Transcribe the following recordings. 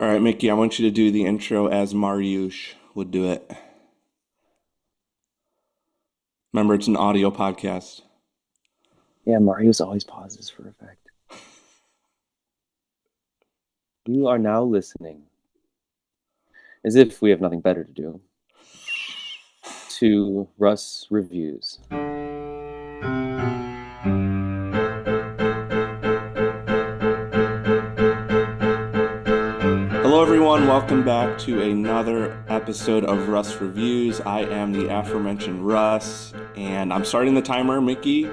All right, Mickey, I want you to do the intro as Marius would do it. Remember, it's an audio podcast. Yeah, Marius always pauses for effect. You are now listening, as if we have nothing better to do, to Russ Reviews. Hello, everyone. Welcome back to another episode of Russ Reviews. I am the aforementioned Russ, and I'm starting the timer, Mickey,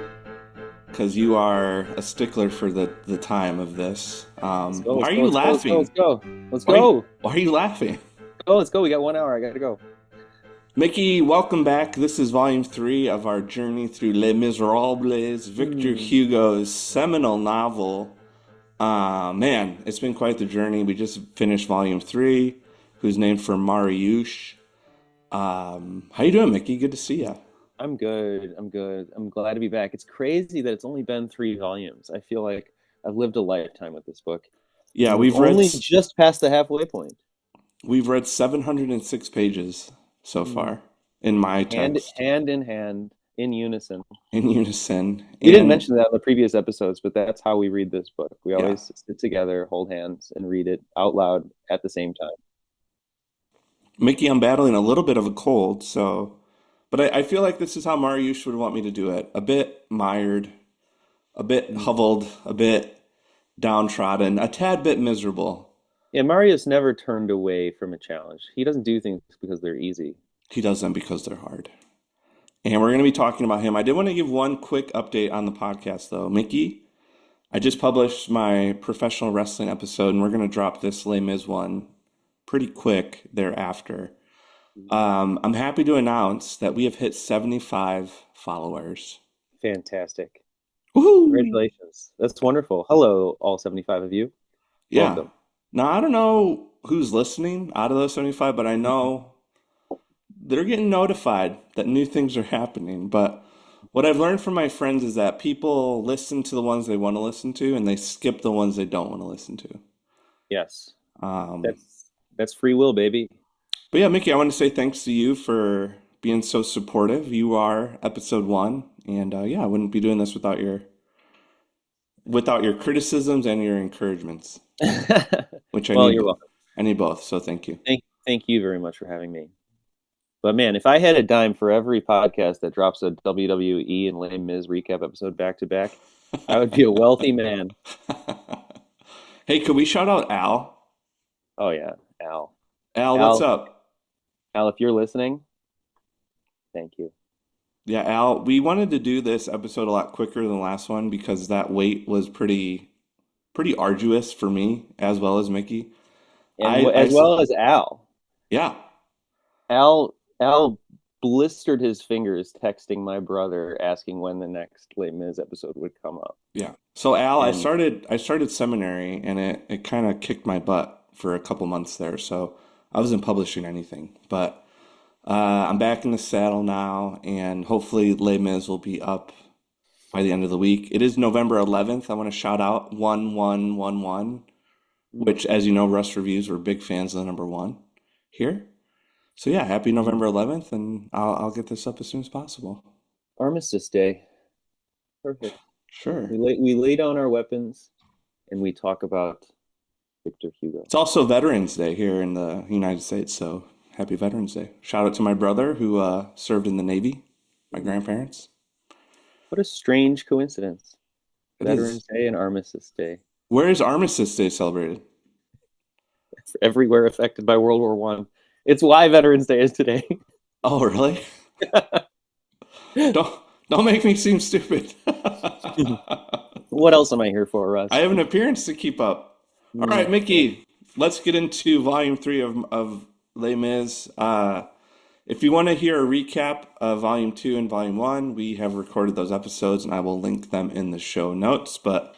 because you are a stickler for the time of this. Let's go, Why let's are go, you let's go, let's go, laughing? let's go. Let's Why, go. why are you laughing? Go, let's go. We got 1 hour. I gotta go. Mickey, welcome back. This is volume 3 of our journey through Les Misérables, Victor Hugo's seminal novel. Man, it's been quite the journey. We just finished volume 3, who's named for Marius. How you doing, Mickey? Good to see you. I'm good. I'm good. I'm glad to be back. It's crazy that it's only been 3 volumes. I feel like I've lived a lifetime with this book. Yeah, And we're only just past the halfway point. we've read 706 pages so Mhm. far in my Hand, text hand in hand, in unison. in unison. We didn't And mention that in the previous episodes, but that's how we read this book. We yeah, always sit together, hold hands, and read it out loud at the same time. Mickey, I'm battling a little bit of a cold, but I feel like this is how Marius would want me to do it. A bit mired, a bit Mm. hoveled, a bit downtrodden, a tad bit miserable. Yeah, Marius never turned away from a challenge. He doesn't do things because they're easy. He does them because they're hard. And we're going to be talking about him. I did want to give one quick update on the podcast, though. Mickey, I just published my professional wrestling episode, and we're going to drop this Les Mis one pretty quick thereafter. I'm happy to announce that we have hit 75 followers. Fantastic. Woohoo! Congratulations. That's wonderful. Hello, all 75 of you. Yeah. Welcome. Now, I don't know who's listening out of those 75, but I know they're getting notified that new things are happening. But what I've learned from my friends is that people listen to the ones they want to listen to and they skip the ones they don't want to listen to. Yes. Um, That's free will, baby. but yeah, Mickey, I want to say thanks to you for being so supportive. You are episode 1, and yeah, I wouldn't be doing this without your criticisms and your encouragements, which I Well, need you're both. welcome. I need both, so thank you. Thank you very much for having me. But man, if I had a dime for every podcast that drops a WWE and Les Mis recap episode back to back, I would be a wealthy man. Hey, could we shout out Al? Oh yeah, Al. Al, what's Al, up? Al, if you're listening, thank you. Yeah, Al, we wanted to do this episode a lot quicker than the last one because that wait was pretty arduous for me as well as Mickey. And as well as Al. Yeah, Al blistered his fingers texting my brother asking when the next Les Mis episode would come up. yeah. So Al, I And started seminary and it kind of kicked my butt for a couple months there. So I wasn't publishing anything, but I'm back in the saddle now, and hopefully Les Mis will be up by the end of the week. It is November 11th. I want to shout out 1111, which, as you know, Russ Reviews, we're big fans of the number 1 here. So yeah, happy November 11th, and I'll get this up as soon as possible. Armistice Day. Perfect. Sure. We lay down our weapons and we talk about Victor Hugo. It's also Veterans Day here in the United States, so happy Veterans Day. Shout out to my brother who served in the Navy, my grandparents. What a strange coincidence. It is. Veterans Day and Armistice Day. Where is Armistice Day celebrated? Everywhere affected by World War One. It's why Veterans Day is today. Oh, really? Don't don't make me seem stupid. What else am I here for, Russ? I have an appearance to keep up. All right, Mickey, let's get into volume 3 of Les Mis. If you want to hear a recap of volume 2 and volume 1, we have recorded those episodes and I will link them in the show notes. But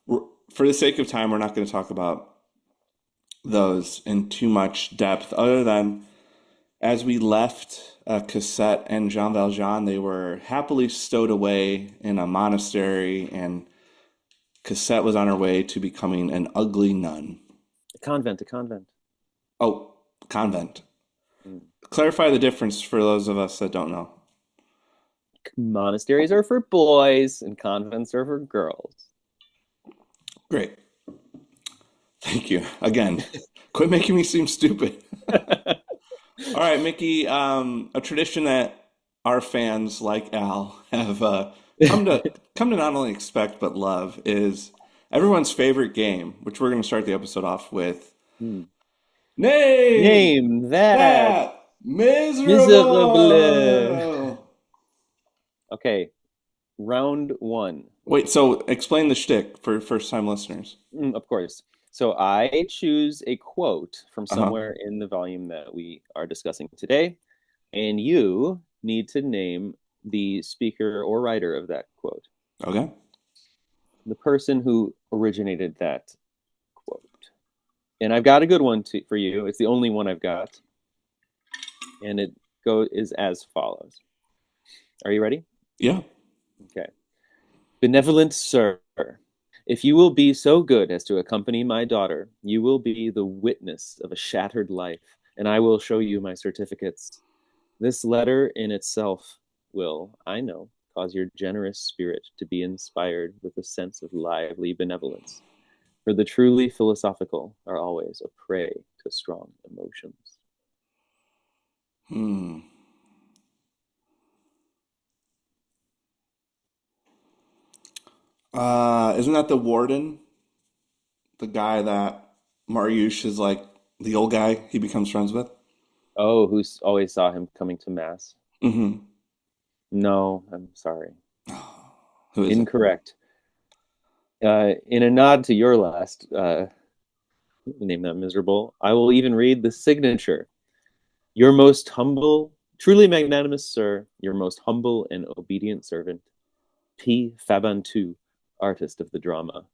for the sake of time, we're not going to talk about those in too much depth, other than as we left Cassette and Jean Valjean, they were happily stowed away in a monastery, and Cassette was on her way to becoming an ugly nun. A convent. Oh, convent. Mm. Clarify the difference for those of us that don't know. Monasteries are for boys and convents are for girls. Great. Thank you. Again, quit making me seem stupid. All right, Mickey, a tradition that our fans like Al have come to come to not only expect but love is everyone's favorite game, which we're going to start the episode off with. Hmm. Name Name that that miserable. miserable. Okay, round one. Wait, so explain the shtick for first-time listeners. Of course. So I choose a quote from Uh-huh. somewhere in the volume that we are discussing today, and you need to name the speaker or writer of that quote, Okay. the person who originated that quote. And I've got a good one for you. It's the only one I've got, and it is as follows. Are you ready? Yeah. Okay. Benevolent sir, if you will be so good as to accompany my daughter, you will be the witness of a shattered life, and I will show you my certificates. This letter in itself will, I know, cause your generous spirit to be inspired with a sense of lively benevolence. For the truly philosophical are always a prey to strong emotions. Hmm. Isn't that the warden? The guy that Marius is like the old guy he becomes friends with? Oh, who always saw him coming to mass? Mm-hmm. No, I'm sorry. Who is it? Incorrect. In a nod to your last name that miserable, I will even read the signature. Your most humble, truly magnanimous sir, your most humble and obedient servant, P. Fabantou, artist of the drama.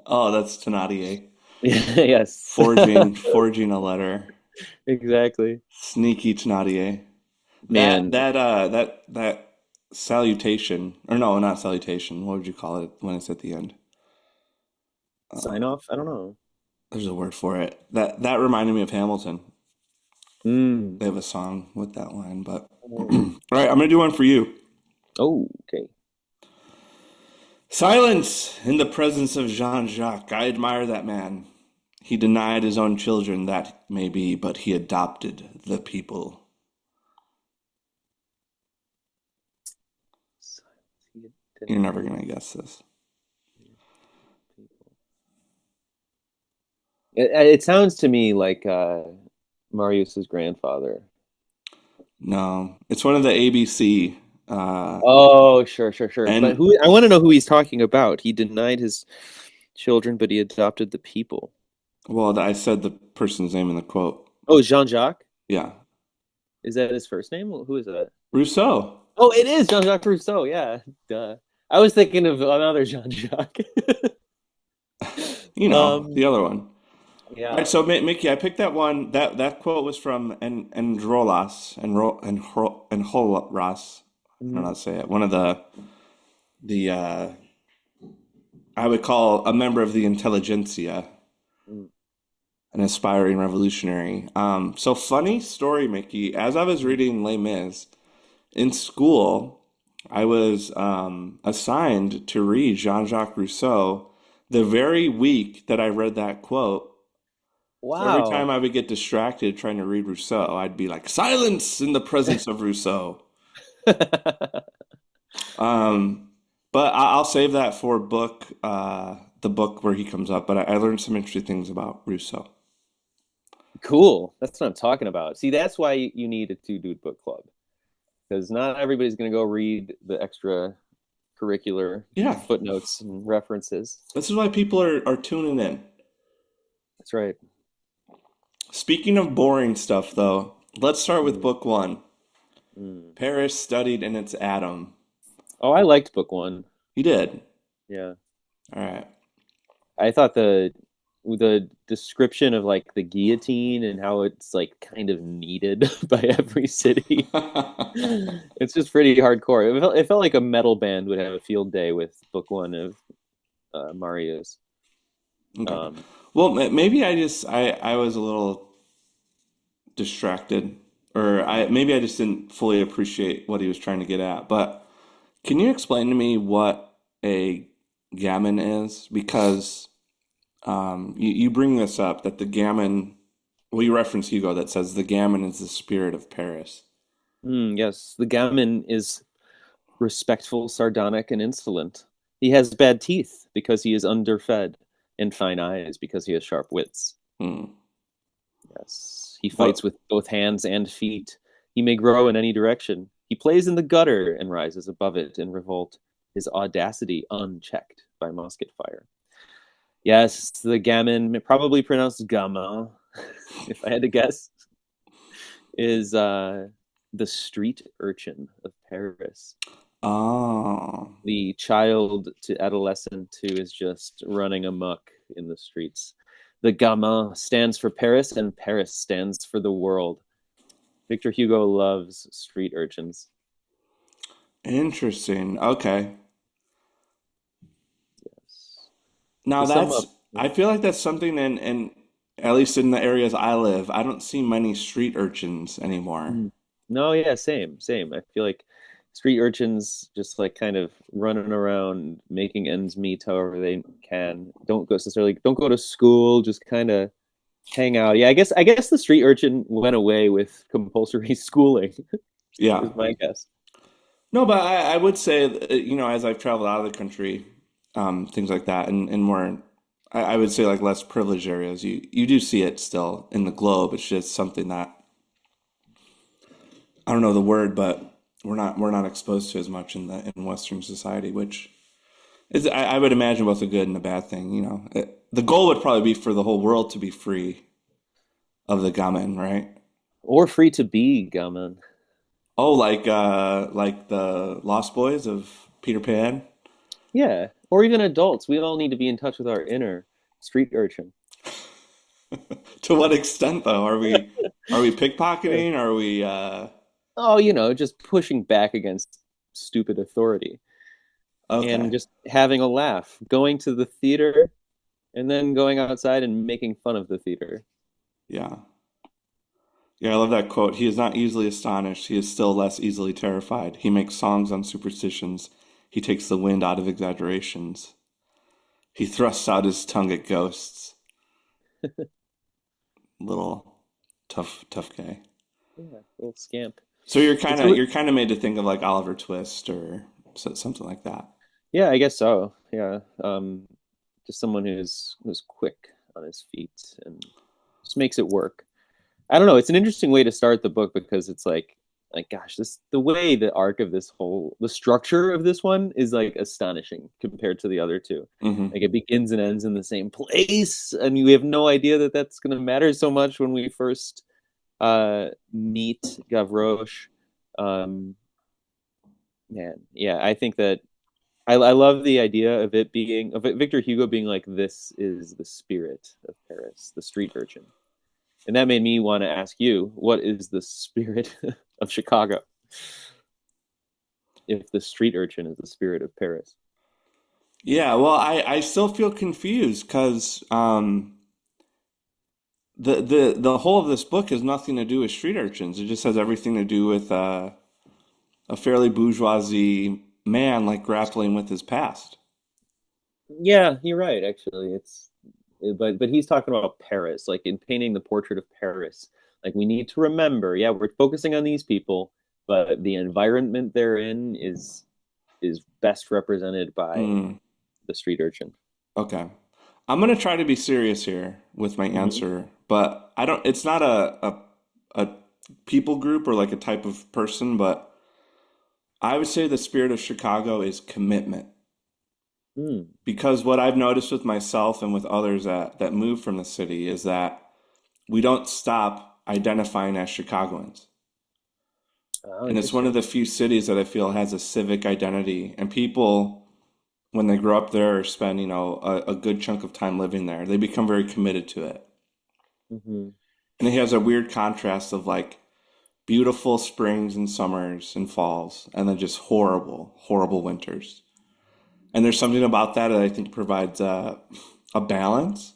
Oh, that's Thénardier. Yes, Forging a letter. exactly. Sneaky Thénardier. That Man, that uh that salutation, or no, not salutation. What would you call it when it's at the end? sign Uh, off? I don't know. there's a word for it. That reminded me of Hamilton. Mm. They have a song with that line, but all right, I'm gonna do one for you. Oh, okay. Silence in the presence of Jean-Jacques. I admire that man. He denied his own children, that may be, but he adopted the people. You're never gonna guess this. It sounds to me like Marius's grandfather. No, it's one of the ABC. Oh, sure, sure, sure. But And who? I want to know who he's talking about. He denied his children, but he adopted the people. well, I said the person's name in the quote. Oh, Jean-Jacques? Yeah, Is that his first name? Who is that? Rousseau. Oh, it is Jean-Jacques Rousseau. Yeah, duh. I was thinking of another Jean-Jacques. You know, the um, other one. All right, yeah. so Mickey, I picked that one. That quote was from Enrolas Enjolras. I don't know how Mhm. to say it. One of the I would call a member of the intelligentsia, Mm. an aspiring revolutionary. So funny story, Mickey. As I was reading Les Mis in school, I was assigned to read Jean-Jacques Rousseau the very week that I read that quote. So every time Wow. I would get distracted trying to read Rousseau, I'd be like, "Silence in the presence of Rousseau." Um, but I'll save that for the book where he comes up. But I learned some interesting things about Rousseau. Cool. That's what I'm talking about. See, that's why you need a two-dude book club because not everybody's going to go read the extra curricular Yeah, footnotes and references. this is why people are tuning in. That's right. Speaking of boring stuff, though, let's start with Mm. book one. Mm. Paris studied in its atom. Oh, I liked book one. He did. Yeah. All right. I thought the description of like the guillotine and how it's like kind of needed by every city. It's just pretty hardcore. It felt like a metal band would have a field day with book one of Marius. Okay. Um, Well, maybe I was a little distracted, or I maybe I just didn't fully appreciate what he was trying to get at. But can you explain to me what a gammon is? Because you bring this up that the gammon, well, you reference Hugo that says the gammon is the spirit of Paris. Yes, the gamin is respectful, sardonic, and insolent. He has bad teeth because he is underfed, and fine eyes because he has sharp wits. Hmm. Yes, he fights What? with both hands and feet. He may grow in any direction. He plays in the gutter and rises above it in revolt, his audacity unchecked by musket fire. Yes, the gamin, probably pronounced gamin, if I had to guess, is the street urchin of Paris. Oh, The child to adolescent who is just running amok in the streets. The gamin stands for Paris, and Paris stands for the world. Victor Hugo loves street urchins. interesting. Okay. Yes. Now To sum that's, up, I feel like that's something in at least in the areas I live, I don't see many street urchins anymore. mm. No, yeah, same, same. I feel like street urchins just like kind of running around, making ends meet however they can. Don't go to school, just kind of hang out. Yeah, I guess the street urchin went away with compulsory schooling, Yeah. is my guess. No, but I would say, as I've traveled out of the country, things like that, and more, I would say like less privileged areas, you do see it still in the globe. It's just something that I don't know the word, but we're not exposed to as much in Western society, which is I would imagine both a good and a bad thing. The goal would probably be for the whole world to be free of the gamen, right? Or free to be gammon. Oh, like the Lost Boys of Peter Pan. Yeah, or even adults. We all need to be in touch with our inner street urchin. To what extent, though? Are we pickpocketing? Are we Oh, just pushing back against stupid authority and okay? just having a laugh, going to the theater and then going outside and making fun of the theater. Yeah. Yeah, I love that quote. He is not easily astonished. He is still less easily terrified. He makes songs on superstitions. He takes the wind out of exaggerations. He thrusts out his tongue at ghosts. Little tough guy. Yeah, little scamp. So you're kind It's of a, you're kind of made to think of like Oliver Twist or something like that. yeah, I guess so. Yeah. Just someone who's quick on his feet and just makes it work. I don't know. It's an interesting way to start the book because it's like gosh, this the way the structure of this one is like astonishing compared to the other two. Hmm. Like it begins and ends in the same place, and we have no idea that that's going to matter so much when we first meet Gavroche. Um, Man, yeah, I think that I love the idea of Victor Hugo being like, this is the spirit of Paris, the street urchin. And that made me want to ask you, what is the spirit of Chicago if the street urchin is the spirit of Paris? Yeah, well, I still feel confused because the whole of this book has nothing to do with street urchins. It just has everything to do with a fairly bourgeoisie man like grappling with his past. Yeah, you're right, actually. But he's talking about Paris, like in painting the portrait of Paris. Like we need to remember, yeah, we're focusing on these people, but the environment they're in is best represented by Mm, the street urchin. okay. I'm gonna try to be serious here with my Hmm. answer, but I don't, it's not a people group or like a type of person, but I would say the spirit of Chicago is commitment. Hmm. Because what I've noticed with myself and with others that move from the city is that we don't stop identifying as Chicagoans. Oh, And it's one of interesting. the few cities that I feel has a civic identity. And people, when they grow up there or spend, a good chunk of time living there, they become very committed to it. Hmm. And it has a weird contrast of like beautiful springs and summers and falls, and then just horrible, horrible winters. And there's something about that that I think provides a balance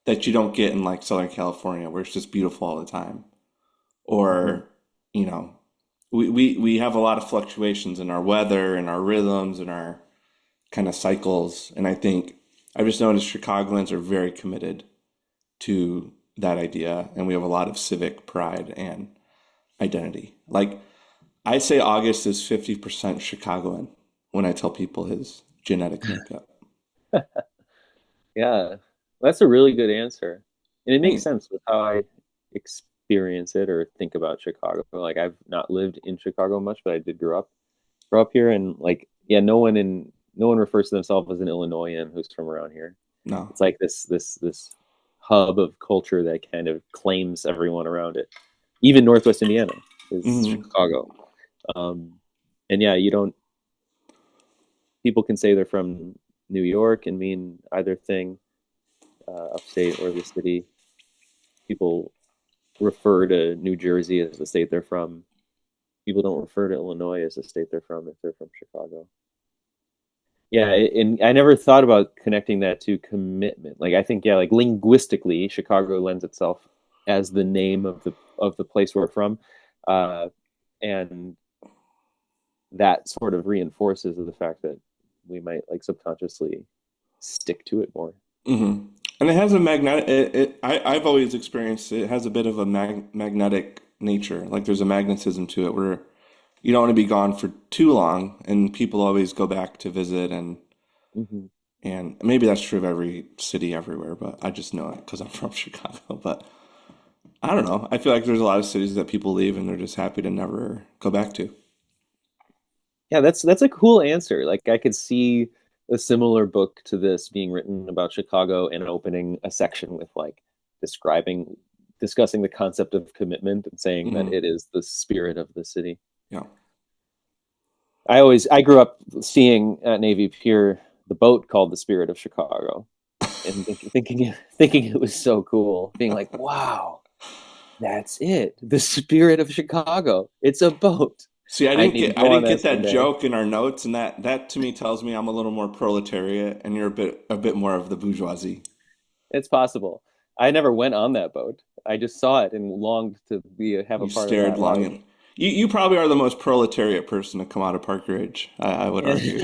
that you don't get in like Southern California, where it's just beautiful all the time. Hmm. Or, you know, we have a lot of fluctuations in our weather and our rhythms and our kind of cycles. And I think I've just noticed Chicagoans are very committed to that idea, and we have a lot of civic pride and identity. Like I say August is 50% Chicagoan when I tell people his genetic makeup. Yeah, that's a really good answer. And it makes Thanks. sense with how I experience it or think about Chicago. Like I've not lived in Chicago much, but I did grow up here and like yeah, no one refers to themselves as an Illinoisan who's from around here. No. It's like this hub of culture that kind of claims everyone around it. Even Northwest Indiana is Hmm. Chicago. Um, and yeah, you don't people can say they're from New York and mean either thing, upstate or the city. People refer to New Jersey as the state they're from. People don't refer to Illinois as the state they're from if they're from Chicago. Yeah, and I never thought about connecting that to commitment. Like I think, yeah, like linguistically, Chicago lends itself as the name of the place we're from, uh, and that sort of reinforces the fact that we might like subconsciously stick to it more. Hmm. And it has a magnetic, I've always experienced it has a bit of a magnetic nature. Like there's a magnetism to it where you don't want to be gone for too long, and people always go back to visit. Hmm. And maybe that's true of every city everywhere, but I just know it because I'm from Chicago. But I don't know. I feel like there's a lot of cities that people leave and they're just happy to never go back to. Yeah, that's a cool answer. Like I could see a similar book to this being written about Chicago and opening a section with like describing discussing the concept of commitment and saying that Hmm. it is the spirit of the city. Yeah. I grew up seeing at Navy Pier the boat called the Spirit of Chicago and thinking it was so cool, being like, wow, that's it. The Spirit of Chicago. It's a boat. See, I need to I go on didn't that get that someday. joke in our notes, and that to me tells me I'm a little more proletariat, and you're a bit more of the bourgeoisie. It's possible. I never went on that boat. I just saw it and longed to be have a You part of stared that long life. and you probably are the most proletariat person to come out of Park Ridge, I would argue.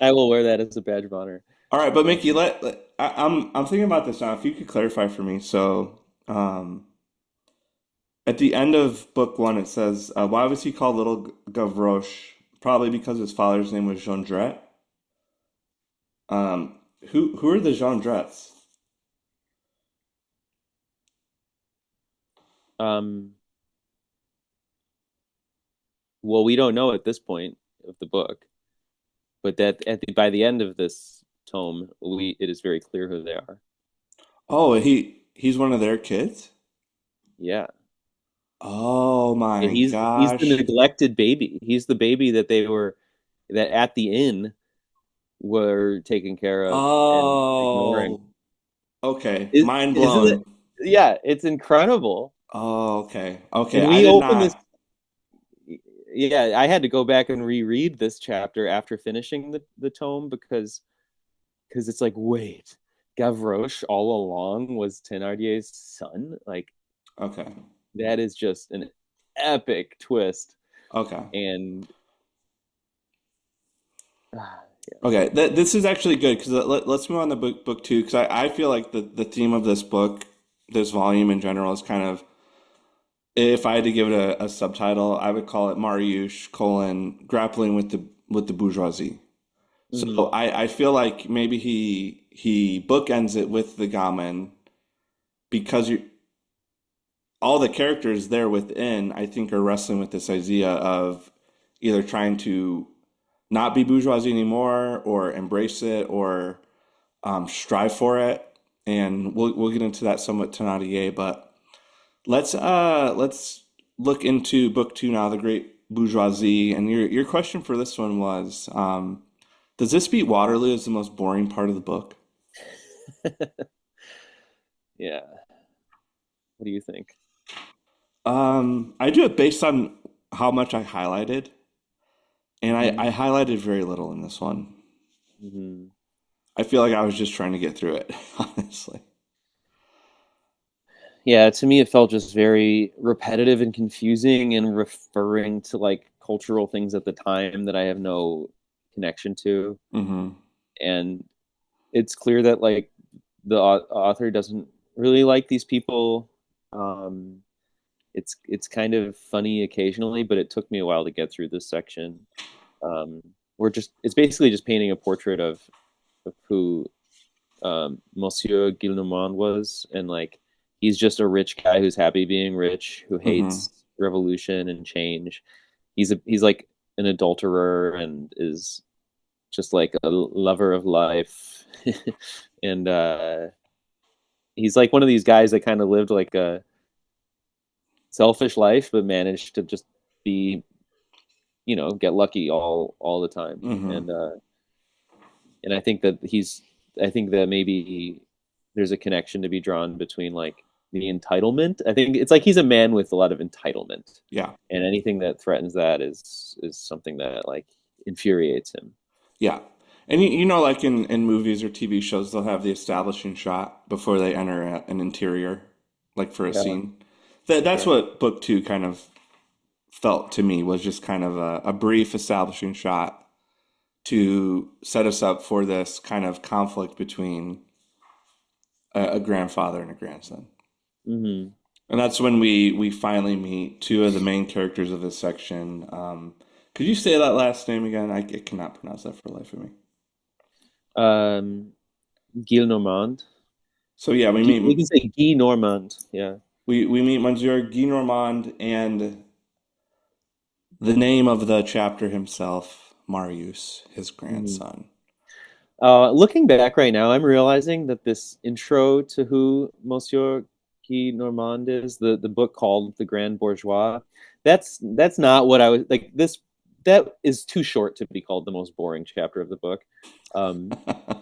I will wear that as a badge of honor. All right, but Mickey, Um, I'm thinking about this now. If you could clarify for me, so at the end of book one, it says, "Why was he called Little Gavroche? Probably because his father's name was Jondrette." Um, who are the Jondrettes? um, well, we don't know at this point of the book, but by the end of this tome, we it is very clear who they are. Oh, he's one of their kids. Yeah. Oh Yeah, my he's the gosh. neglected baby. He's the baby that at the inn were taking care of and ignoring. Oh, okay. Is, Mind isn't it? blown. Yeah, it's incredible. Oh, okay. Okay, And I we did open this. not. Yeah, I had to go back and reread this chapter after finishing the tome because it's like, wait, Gavroche all along was Thénardier's son? Like Okay. that is just an epic twist. Okay. And yeah. Okay. This is actually good because let's move on to book two because I feel like the theme of this book, this volume in general, is kind of if I had to give it a subtitle, I would call it Marius colon grappling with the bourgeoisie. So Mhm. I feel like maybe he bookends it with the gamin because you all the characters there within I think are wrestling with this idea of either trying to not be bourgeoisie anymore or embrace it or strive for it. And we'll get into that somewhat tonight, but let's look into book two now, the Great Bourgeoisie. And your question for this one was, does this beat Waterloo as the most boring part of the book? Yeah. What do you think? I do it based on how much I highlighted, and Hmm. I highlighted very little in this one. Hmm. I feel like I was just trying to get through it, honestly. Yeah, to me it felt just very repetitive and confusing and referring to like cultural things at the time that I have no connection to. Hmm. And it's clear that like the author doesn't really like these people. Um, it's kind of funny occasionally, but it took me a while to get through this section. We're just it's basically just painting a portrait of who Monsieur Gillenormand was, and like he's just a rich guy who's happy being rich, who Hmm. hates revolution and change. He's like an adulterer and is just like a lover of life, and he's like one of these guys that kind of lived like a selfish life, but managed to just be get lucky all the time, Hmm. and I think that maybe there's a connection to be drawn between like the entitlement. I think it's like he's a man with a lot of entitlement, Yeah. and anything that threatens that is something that like infuriates him. Yeah. And like in movies or TV shows, they'll have the establishing shot before they enter an interior, like for a Yeah, scene. That's sure. what book two kind of felt to me, was just kind of a brief establishing shot to set us up for this kind of conflict between a grandfather and a grandson. Hmm. And that's when we finally meet two of the main characters of this section. Could you say that last name again? I cannot pronounce that for the life of me. Um, Gilles Normand. So yeah, We can say Guy Normand. Yeah. we meet Monsieur Guy Normand and the name of the chapter himself, Marius, his Hmm. grandson. Looking back right now, I'm realizing that this intro to who Monsieur Guy Normand is, the book called The Grand Bourgeois, that's not what I was like. This that is too short to be called the most boring chapter of the book, um,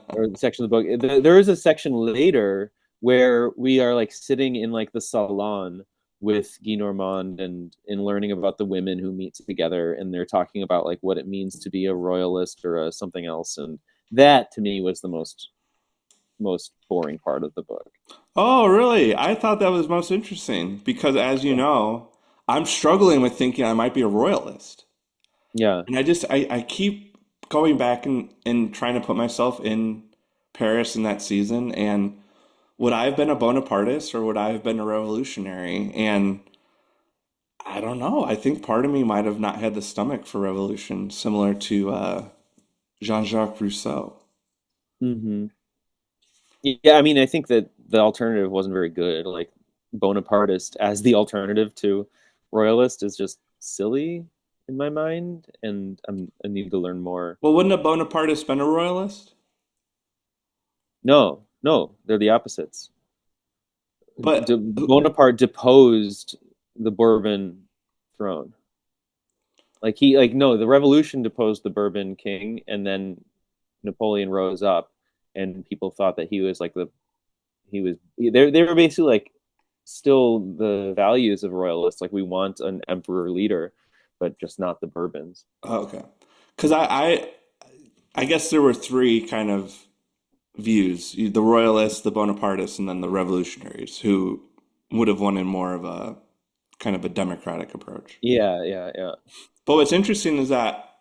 or the section of the book. There is a section later where we are like sitting in like the salon with Guy Normand and learning about the women who meet together, and they're talking about like what it means to be a royalist or something else, and that to me was the most boring part of the book. Oh, really? I thought that was most interesting because, as you know, I'm struggling with thinking I might be a royalist. Yeah. And I keep going back and trying to put myself in Paris in that season. And would I have been a Bonapartist or would I have been a revolutionary? And I don't know. I think part of me might have not had the stomach for revolution, similar to Jean-Jacques Rousseau. Hmm. Yeah, I mean, I think that the alternative wasn't very good. Like Bonapartist as the alternative to royalist is just silly in my mind, and I need to learn more. Well, wouldn't a Bonapartist been a royalist? No, no, they're the opposites. But Bonaparte deposed the Bourbon throne. Like he like no, the revolution deposed the Bourbon king, and then Napoleon rose up, and people thought that he was like the he was they were basically like still the values of royalists, like we want an emperor leader, but just not the Bourbons. okay, because I guess there were three kind of views: the royalists, the Bonapartists, and then the revolutionaries, who would have wanted more of a kind of a democratic approach. Yeah, yeah, yeah. But what's interesting is that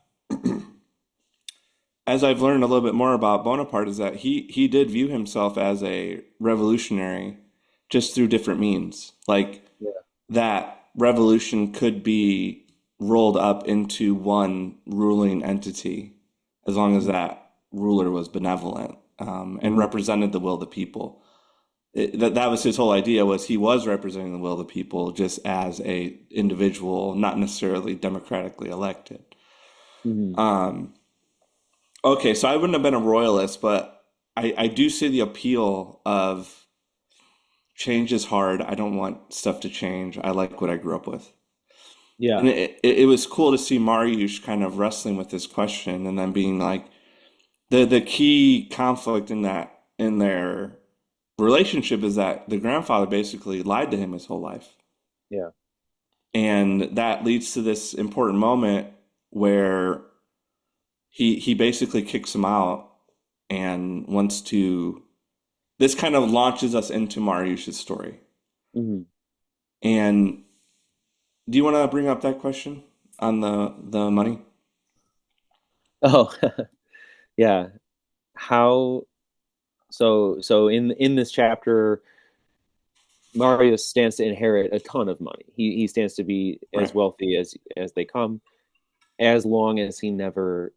as I've learned a little bit more about Bonaparte, is that he did view himself as a revolutionary just through different means. Like Yeah. that revolution could be rolled up into one ruling entity as long as that ruler was benevolent, and Mm-hmm. represented the will of the people. That was his whole idea, was he was representing the will of the people just as a individual, not necessarily democratically elected. Mm-hmm. Um, okay, so I wouldn't have been a royalist, but I do see the appeal of change is hard. I don't want stuff to change. I like what I grew up with. And Yeah. it was cool to see Marius kind of wrestling with this question and then being like the key conflict in their relationship is that the grandfather basically lied to him his whole life. Yeah. And that leads to this important moment where he basically kicks him out and wants to. This kind of launches us into Marius's story. Hmm. And do you want to bring up that question on the money? Oh, yeah. How so in this chapter, Marius stands to inherit a ton of money. He stands to be as Right. wealthy as they come, as long as he never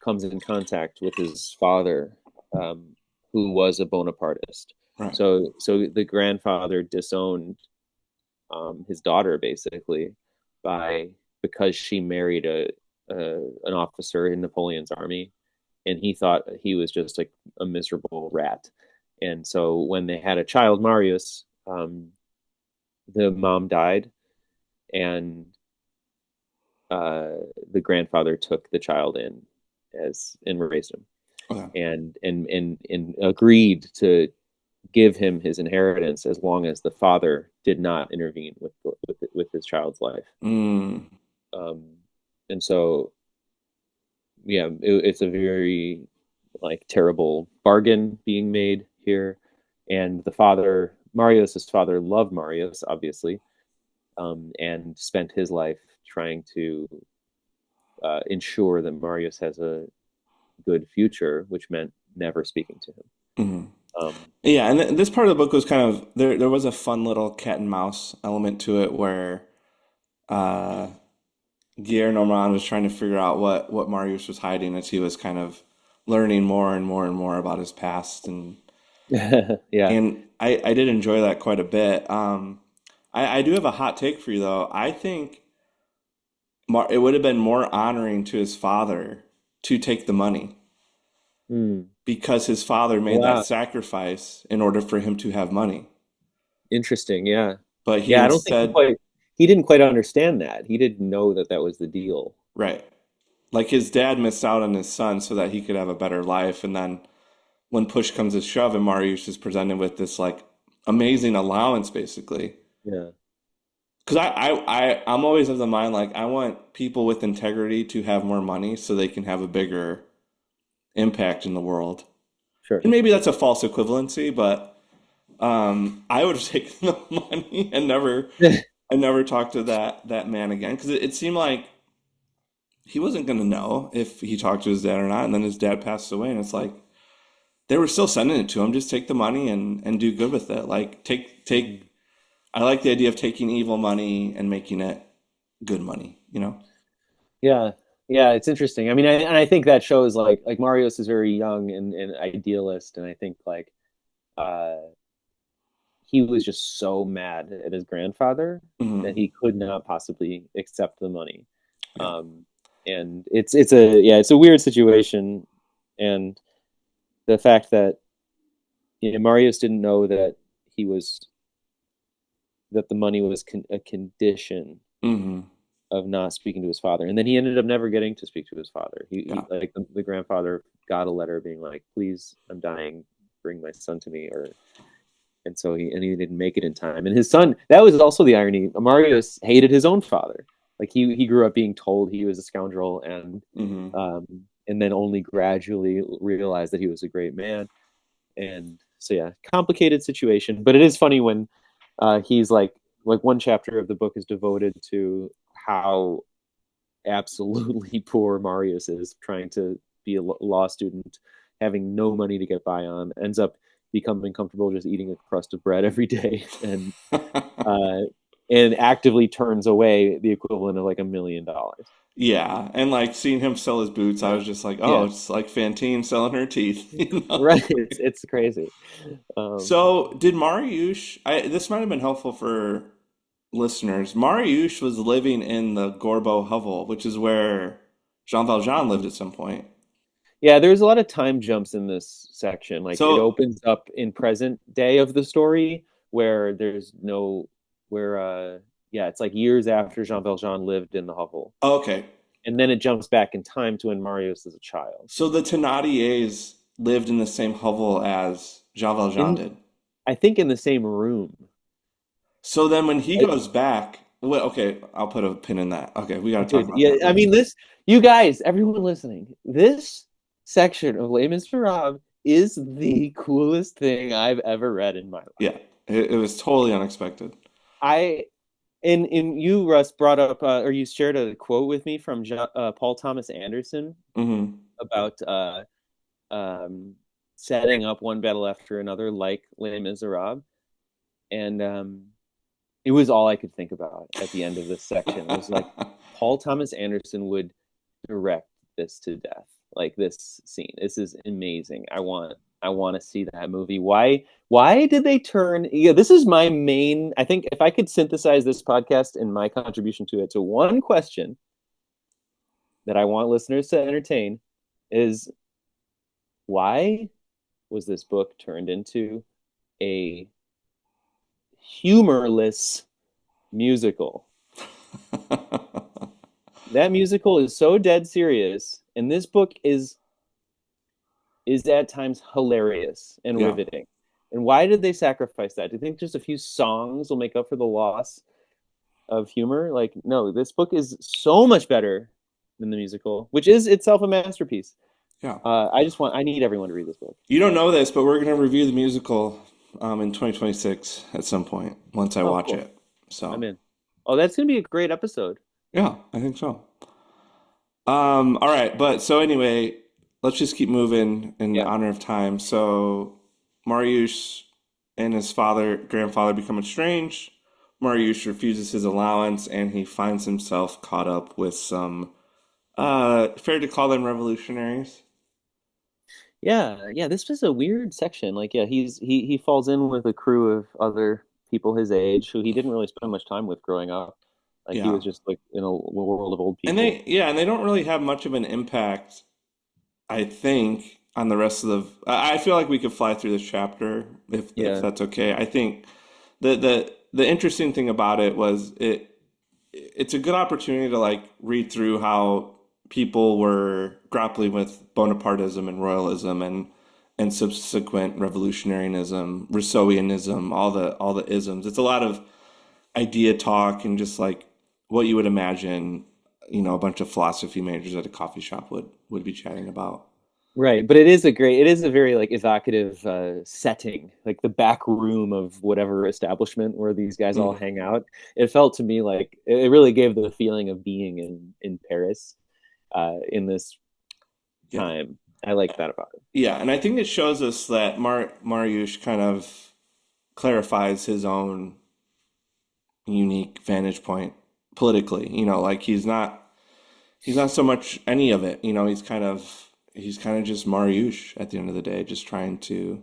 comes in contact with his father, um, who was a Bonapartist. Right. So the grandfather disowned his daughter basically by because she married an officer in Napoleon's army, and he thought he was just like a miserable rat. And so when they had a child, Marius, the mom died, and uh, the grandfather took the child in as and raised him, Okay. and agreed to give him his inheritance as long as the father did not intervene with his child's life. Mm, Um, and so, yeah, it's a very like terrible bargain being made here. And the father, Marius's father, loved Marius, obviously, and spent his life trying to ensure that Marius has a good future, which meant never speaking to him. mhm. Um, Yeah, and this part of the book was kind of there. There was a fun little cat and mouse element to it where uh, Guillermo Norman was trying to figure out what Marius was hiding as he was kind of learning more and more and more about his past, yeah. and I did enjoy that quite a bit. I do have a hot take for you though. I think it would have been more honoring to his father to take the money Hmm. because his father made that Wow. sacrifice in order for him to have money. Interesting. Yeah. But he Yeah. I don't think instead, he didn't quite understand that. He didn't know that that was the deal. right, like his dad missed out on his son so that he could have a better life. And then when push comes to shove and Marius is presented with this like amazing allowance basically. Yeah. Because I'm always of the mind like I want people with integrity to have more money so they can have a bigger impact in the world. Sure. And maybe that's a false equivalency, but I would have taken the money and never talked to that man again because it seemed like he wasn't going to know if he talked to his dad or not. And then his dad passed away, and it's like they were still sending it to him. Just take the money and do good with it. Like take. Mhm. I like the idea of taking evil money and making it good money. You know? Yeah. Yeah. It's interesting. I mean, and I think that shows like Marius is very young and idealist, and I think like uh, he was just so mad at his grandfather that Hmm. he could not possibly accept the money. Yeah. Um, and it's a yeah, it's a weird situation, and the fact that Marius didn't know that he was that the money was a condition Hmm. of not speaking to his father, and then he ended up never getting to speak to his father. Yeah. He like the grandfather got a letter being like, "Please, I'm dying, bring my son to me," or and so he didn't make it in time. And his son, that was also the irony. Marius hated his own father. Like he grew up being told he was a scoundrel, Hmm. um, and then only gradually realized that he was a great man. And so yeah, complicated situation. But it is funny when he's like one chapter of the book is devoted to how absolutely poor Marius is trying to be a law student, having no money to get by on, ends up becoming comfortable just eating a crust of bread every day, uh, and actively turns away the equivalent of like $1 million. Yeah, and like seeing him sell his boots, I was just like, oh, Yeah, it's like Fantine selling her teeth, you right. know? It's crazy. Um, So, did Marius, this might have been helpful for listeners. Marius was living in the Gorbeau hovel, which is where Jean Valjean lived at some point. yeah, there's a lot of time jumps in this section. Like it So, opens up in present day of the story where there's no where yeah, it's like years after Jean Valjean lived in the hovel. okay. And then it jumps back in time to when Marius is a child. So the Thénardiers lived in the same hovel as Jean Valjean In did. I think in the same room. So then when he I, goes back, well, okay, I'll put a pin in that. Okay, we got to talk dude, about yeah, that I later. mean this you guys, everyone listening, this section of Les Miserables is the coolest thing I've ever read in my life. Yeah, it was totally unexpected. I and you, Russ, brought up or you shared a quote with me from Paul Thomas Anderson Hmm. about um, setting up one battle after another, like Les Miserables, and it was all I could think about at the end of this section. It was like Paul Thomas Anderson would direct this to death, like this scene. This is amazing. I want to see that movie. Why did they turn? Yeah, this is my main. I think if I could synthesize this podcast and my contribution to it to one question that I want listeners to entertain is why was this book turned into a humorless musical? That musical is so dead serious, and this book is at times hilarious and Yeah. riveting. And why did they sacrifice that? Do you think just a few songs will make up for the loss of humor? Like, no, this book is so much better than the musical, which is itself a masterpiece. Yeah. I need everyone to read this book. You don't know this, but we're going to review the musical in 2026 at some point once I Oh, watch cool. it. So, I'm in. Oh, that's gonna be a great episode. yeah, I think so. All right, but so anyway, let's just keep moving in Yeah. honor of time. So, Marius and his grandfather become estranged. Marius refuses his allowance, and he finds himself caught up with some, fair to call them revolutionaries. Yeah. This was a weird section. Like, yeah, he falls in with a crew of other people his age who he didn't really spend much time with growing up. Like he Yeah. was just like in a world of old And people. they don't really have much of an impact, I think, on the rest of the. I feel like we could fly through this chapter if Yeah. that's okay. I think the interesting thing about it was it's a good opportunity to like read through how people were grappling with Bonapartism and royalism and subsequent revolutionaryism, Rousseauianism, all the isms. It's a lot of idea talk and just like what you would imagine, a bunch of philosophy majors at a coffee shop would be chatting about. Right, but it is a very like evocative setting, like the back room of whatever establishment where these guys all Mm, hang out. It felt to me like it really gave the feeling of being in Paris in this yeah. time. I like that about it. Yeah, and I think it shows us that Marius kind of clarifies his own unique vantage point politically. Like he's not so much any of it. He's kind of just Marius at the end of the day, just trying to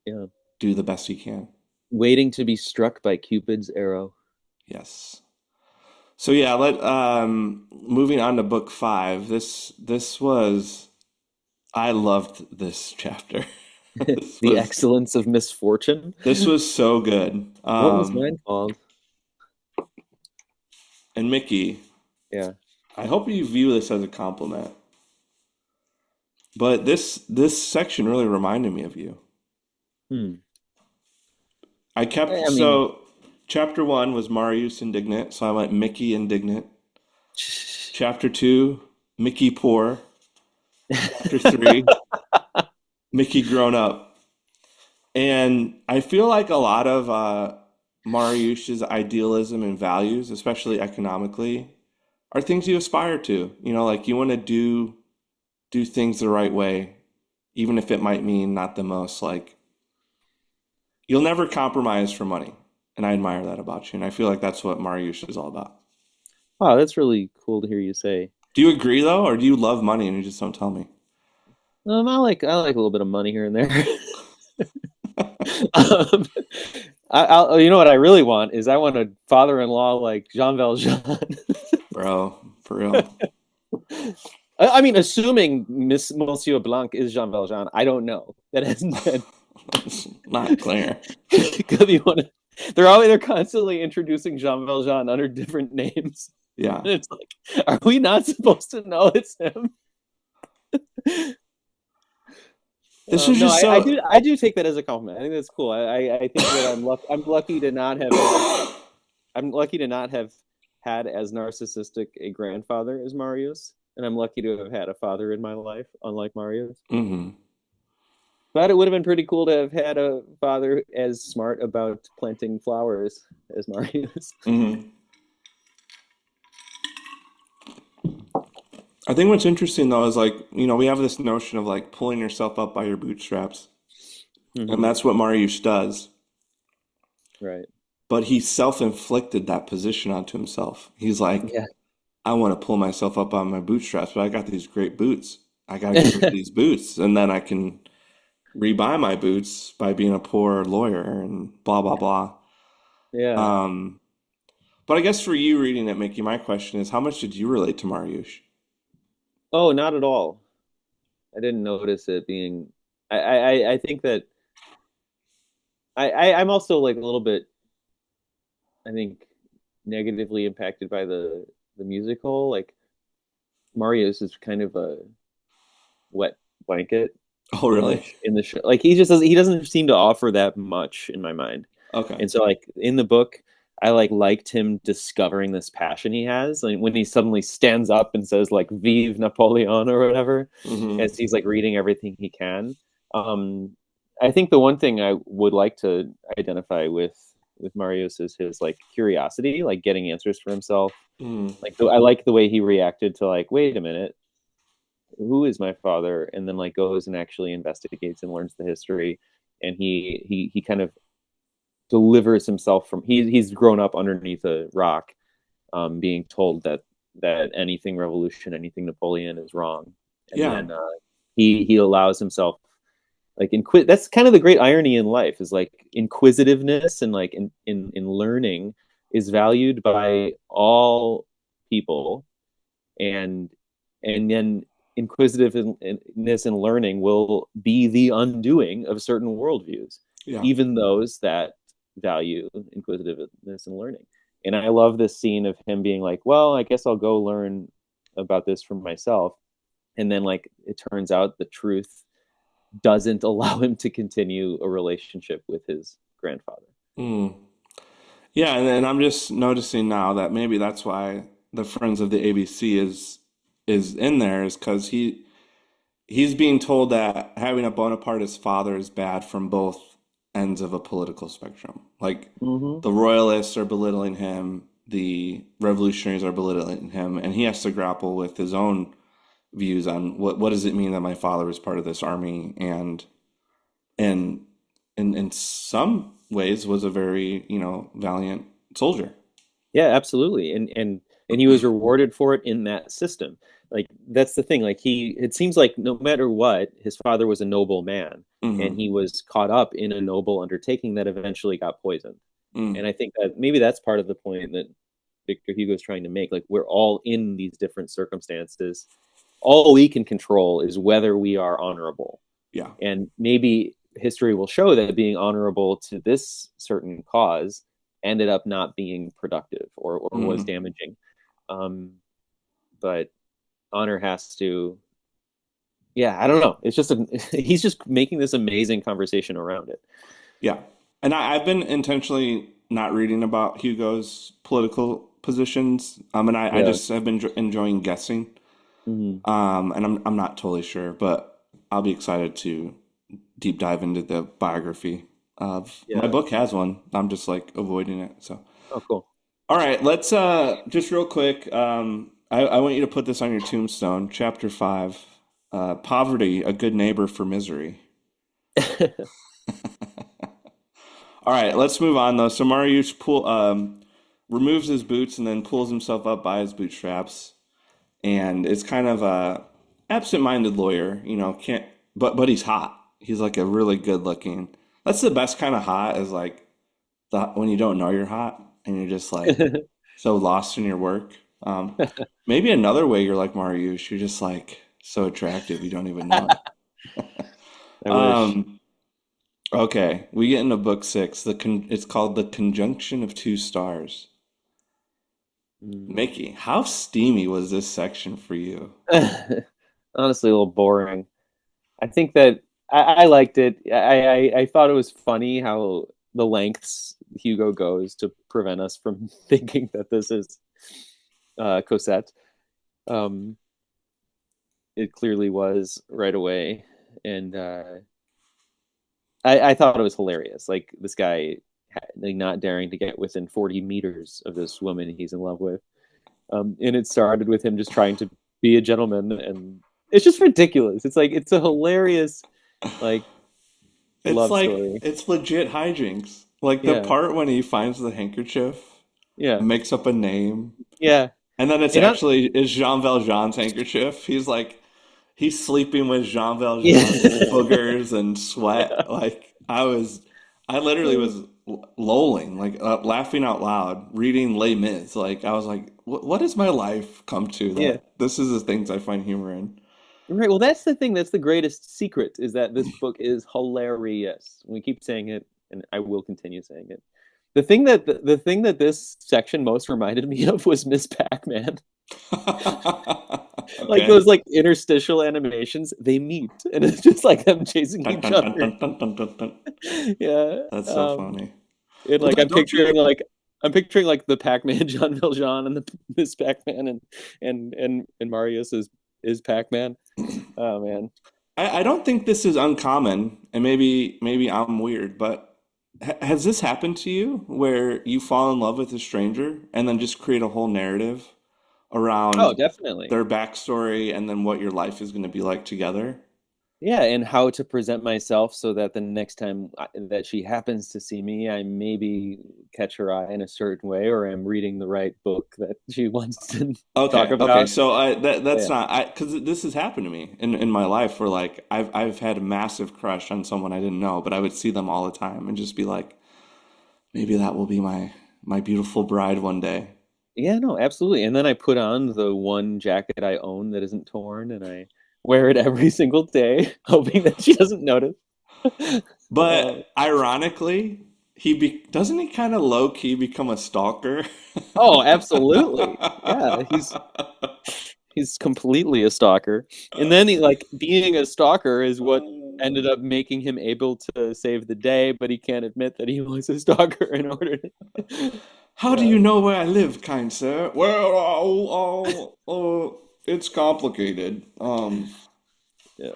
Yeah, do the best he can. waiting to be struck by Cupid's arrow. Yes. So yeah, let moving on to book five. This was I loved this chapter. This The was excellence of misfortune. this was so good. What was mine called? And Mickey, Yeah. I hope you view this as a compliment. But this section really reminded me of you. Hmm. I kept I mean, so chapter one was Marius indignant, so I went Mickey indignant. Chapter two, Mickey poor. Chapter three, Mickey grown up. And I feel like a lot of Marius's idealism and values, especially economically, are things you aspire to. Like you want to do things the right way, even if it might mean not the most like you'll never compromise for money. And I admire that about you. And I feel like that's what Marius is all about. wow, that's really cool to hear you say. Do you agree though, or do you love money and you just don't tell me? I like a little bit of money here and there. um, you know what I really want is I want a father-in-law like Jean Valjean. Bro, for real. I mean, assuming Monsieur Blanc is Jean Valjean, I don't know. That hasn't been It's not clear. could be one. They're constantly introducing Jean Valjean under different names, Yeah. and it's like, are we not supposed to know it's him? This was No, just so I do take that as a compliment. I think that's cool. I think that I'm lucky to not have I'm lucky to not have had as narcissistic a grandfather as Marius. and I'm lucky to have had a father in my life, unlike Marius. Hmm. But it would have been pretty cool to have had a father as smart about planting flowers as Marius. Hmm. I think what's interesting though is like, we have this notion of like pulling yourself up by your bootstraps, and Hmm. that's what Marius does. Right. But he self-inflicted that position onto himself. He's like, Yeah. I want to pull myself up on my bootstraps, but I got these great boots. I got to get rid of these boots, and then I can rebuy my boots by being a poor lawyer and blah blah blah. Yeah. Um, but I guess for you reading it, Mickey, my question is, how much did you relate to Marius? Oh, not at all. I didn't notice it being. I think that I'm also like a little bit, I think, negatively impacted by the musical. Like Marius is kind of a wet blanket Oh, in the really? in the show. Like he doesn't seem to offer that much in my mind. Okay. And so like in the book, I like liked him discovering this passion he has. Like when he suddenly stands up and says like "Vive Napoleon" or whatever, Hmm. as he's like reading everything he can. Um, I think the one thing I would like to identify with Marius is his like curiosity, like getting answers for himself. Mm. Like I like the way he reacted to like, wait a minute, who is my father? And then like goes and actually investigates and learns the history. And he kind of delivers himself from he's grown up underneath a rock, being told that anything revolution, anything Napoleon is wrong. And Yeah. then he allows himself like that's kind of the great irony in life is like inquisitiveness and like in learning is valued by all people, and then inquisitiveness and learning will be the undoing of certain worldviews, Yeah. even those that value inquisitiveness and learning. And I love this scene of him being like, well, I guess I'll go learn about this for myself. And then like it turns out the truth doesn't allow him to continue a relationship with his grandfather. Mm. Yeah, and I'm just noticing now that maybe that's why the Friends of the ABC is in there is because he's being told that having a Bonapartist father is bad from both ends of a political spectrum. Like Mm-hmm. the royalists are belittling him, the revolutionaries are belittling him, and he has to grapple with his own views on what does it mean that my father was part of this army and in some ways was a very, valiant soldier. Yeah, absolutely. And he was rewarded for it in that system. Like that's the thing. Like it seems like no matter what, his father was a noble man, and Hmm. he was caught up in a noble undertaking that eventually got poisoned. Mm. And I think that maybe that's part of the point that Victor Hugo is trying to make. Like we're all in these different circumstances. All we can control is whether we are honorable. Yeah. And maybe history will show that being honorable to this certain cause ended up not being productive or was Hmm. damaging. Um, but honor has to, yeah, I don't know. It's just he's just making this amazing conversation around it. Yeah. And I've been intentionally not reading about Hugo's political positions. And I Yeah. just have been enjoying guessing. Hmm. And I'm not totally sure, but I'll be excited to deep dive into the biography of my Yeah. book has one. I'm just like avoiding it. So, Oh, cool. all right, let's just real quick. I want you to put this on your tombstone, chapter 5. Poverty, a good neighbor for misery. All right, let's move on though. So Marius removes his boots and then pulls himself up by his bootstraps, and it's kind of a absent-minded lawyer, can't, but he's hot. He's like a really good-looking. That's the best kind of hot is like when you don't know you're hot and you're just like so lost in your work. Maybe another way you're like Marius, you're just like so attractive you don't even know it. I wish. Um, Okay, we get into book 6. It's called The Conjunction of Two Stars. Mm. Mickey, how steamy was this section for you? Honestly, a little boring. I think that I liked it. I thought it was funny how the lengths Hugo goes to prevent us from thinking that this is Cosette. Um, it clearly was right away. And I thought it was hilarious. Like this guy, like not daring to get within 40 meters of this woman he's in love with. And it started with him just trying to be a gentleman, and it's just ridiculous. It's like it's a hilarious like It's love like story. it's legit hijinks. Like the Yeah, part when he finds the handkerchief, yeah, makes up a name, yeah. and then it's And I, actually is Jean Valjean's handkerchief. He's sleeping with Jean Valjean's yeah. boogers and sweat. I literally was lolling, like laughing out loud, reading Les Mis. Like I was like, what has my life come to Yeah. that this is the things I find humor in? Right. Well, that's the thing. That's the greatest secret is that this book is hilarious. We keep saying it, and I will continue saying it. The thing that this section most reminded me of was Miss Pac-Man. Like Okay. those like interstitial animations, they meet, and it's just like them chasing Dun, each dun, dun, other. dun, dun, dun, dun, dun. Yeah. That's so funny. And Well, like don't you? I'm picturing like the Pac-Man Jean Valjean and the Miss Pac-Man and Marius is Pac-Man. Oh man. I don't think this is uncommon, and maybe I'm weird, but has this happened to you where you fall in love with a stranger and then just create a whole narrative Oh, around definitely. their backstory and then what your life is going to be like together? Yeah, and how to present myself so that the next time that she happens to see me, I maybe catch her eye in a certain way, or I'm reading the right book that she wants to talk Okay. about. So that's Yeah, not because this has happened to me in my life where like I've had a massive crush on someone I didn't know, but I would see them all the time and just be like, maybe that will be my beautiful bride one day. yeah, no, absolutely. And then I put on the one jacket I own that isn't torn, and I wear it every single day, hoping that she doesn't notice. Uh, But ironically, doesn't he kind of low key become a stalker? oh, absolutely. Yeah, he's completely a stalker. And then he like being a stalker is what ended up making him able to save the day, but he can't admit that he was a stalker in order to How do yeah, you know where I live, kind sir? Well, it's complicated. yeah.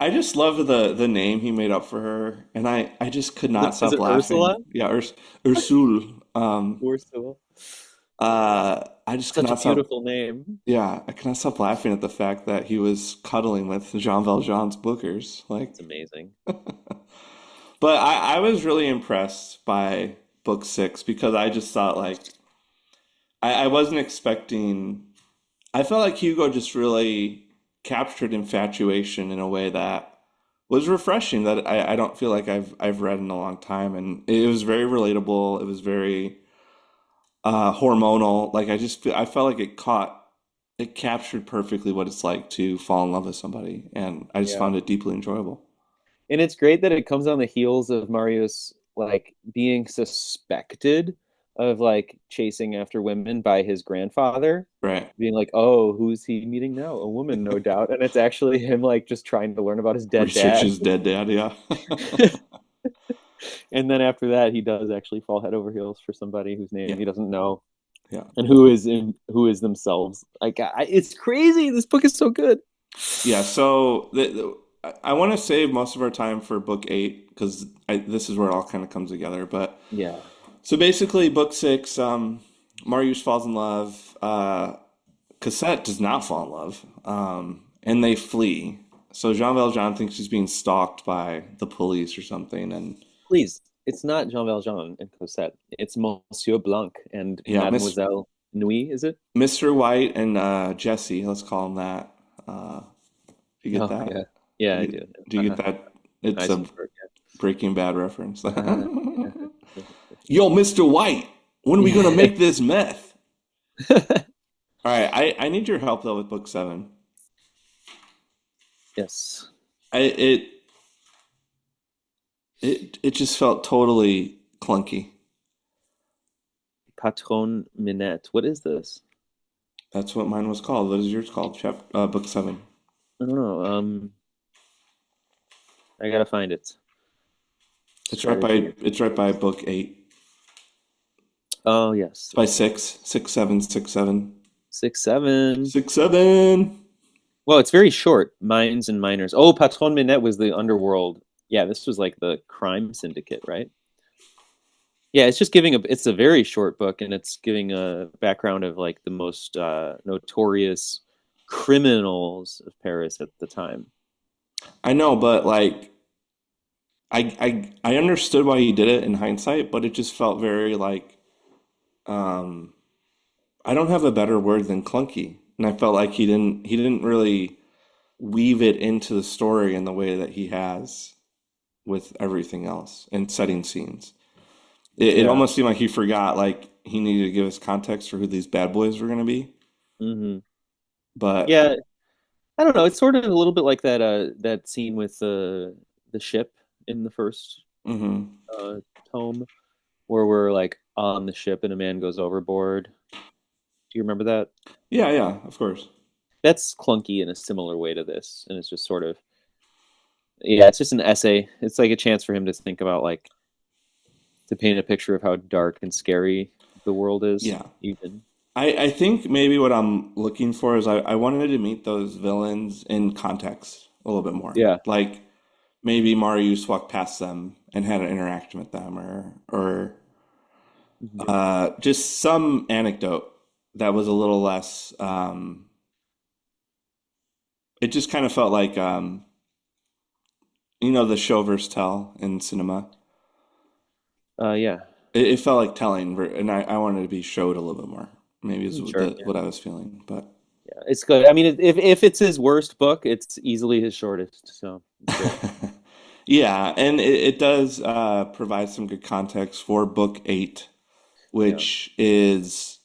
I just love the name he made up for her, and I just could not Is stop it Ursula? laughing. Yeah, Ursule. Ursula. I just could Such a not stop. beautiful name. Yeah, I cannot stop laughing at the fact that he was cuddling with Jean Valjean's bookers. Like, It's amazing. but I was really impressed by book six because I just thought like I wasn't expecting. I felt like Hugo just really captured infatuation in a way that was refreshing that I don't feel like I've read in a long time, and it was very relatable. It was very hormonal. Like I felt like it captured perfectly what it's like to fall in love with somebody, and I just Yeah. found it deeply enjoyable. And it's great that it comes on the heels of Marius like being suspected of like chasing after women by his grandfather, Right. being like, "Oh, who's he meeting now? A woman, no doubt." And it's actually him like just trying to learn about his dead Research dad. is dead, Dad. Yeah. And then after that, he does actually fall head over heels for somebody whose name Yeah. he doesn't know Yeah. and who is themselves. Like it's crazy. This book is so good. Yeah. So I want to save most of our time for book eight because this is where it all kind of comes together. But Yeah. so basically, book six, Marius falls in love. Cassette does not fall in love, and they flee. So Jean Valjean thinks he's being stalked by the police or something, and Please, it's not Jean Valjean and Cosette. It's Monsieur Blanc and yeah, Mademoiselle Nuit, is it? Mr. White and Jesse, let's call him that. Uh, do you get Oh, that? yeah. Yeah, I do. Do you get that? It's a Heisenberg. Breaking Bad reference. Yeah. Yo, Mr. White, when are we gonna Yeah. make this meth? All right, I need your help though with book seven. Yes. I it just felt totally clunky. Patron Minette. What is this? That's what mine was called. What is yours called? Book seven. I don't know. I gotta find it. Strategy. It's right by book eight. Oh yes. It's by six, six, seven, six, seven, 6, 7. six, seven. Well, it's very short. Mines and miners. Oh, Patron Minette was the underworld. Yeah, this was like the crime syndicate, right? Yeah, it's just giving a. It's a very short book, and it's giving a background of like the most notorious criminals of Paris at the time. I know, but like I understood why he did it in hindsight, but it just felt very like um I don't have a better word than clunky. And I felt like he didn't really weave it into the story in the way that he has with everything else and setting scenes. It Yeah. almost seemed like he forgot like he needed to give us context for who these bad boys were going to be. Hmm. But Yeah, I don't know. It's sort of a little bit like that scene with the ship in the first mhm. uh tome where we're like on the ship and a man goes overboard. Do you remember that? Yeah, yeah, of course. That's clunky in a similar way to this, and it's just sort of yeah, it's just an essay. It's like a chance for him to think about like to paint a picture of how dark and scary the world is, Yeah. even. I think maybe what I'm looking for is I wanted to meet those villains in context a little bit more. Yeah. Like maybe Marius walked past them and had an interaction with them or Mhm. just some anecdote that was a little less it just kind of felt like the show versus tell in cinema. Yeah. It felt like telling and I wanted to be showed a little bit more. Maybe is Sure. what I was feeling, but Yeah, it's good. I mean, if it's his worst book, it's easily his shortest. So it's great. yeah, and it does provide some good context for book 8, Yeah. which is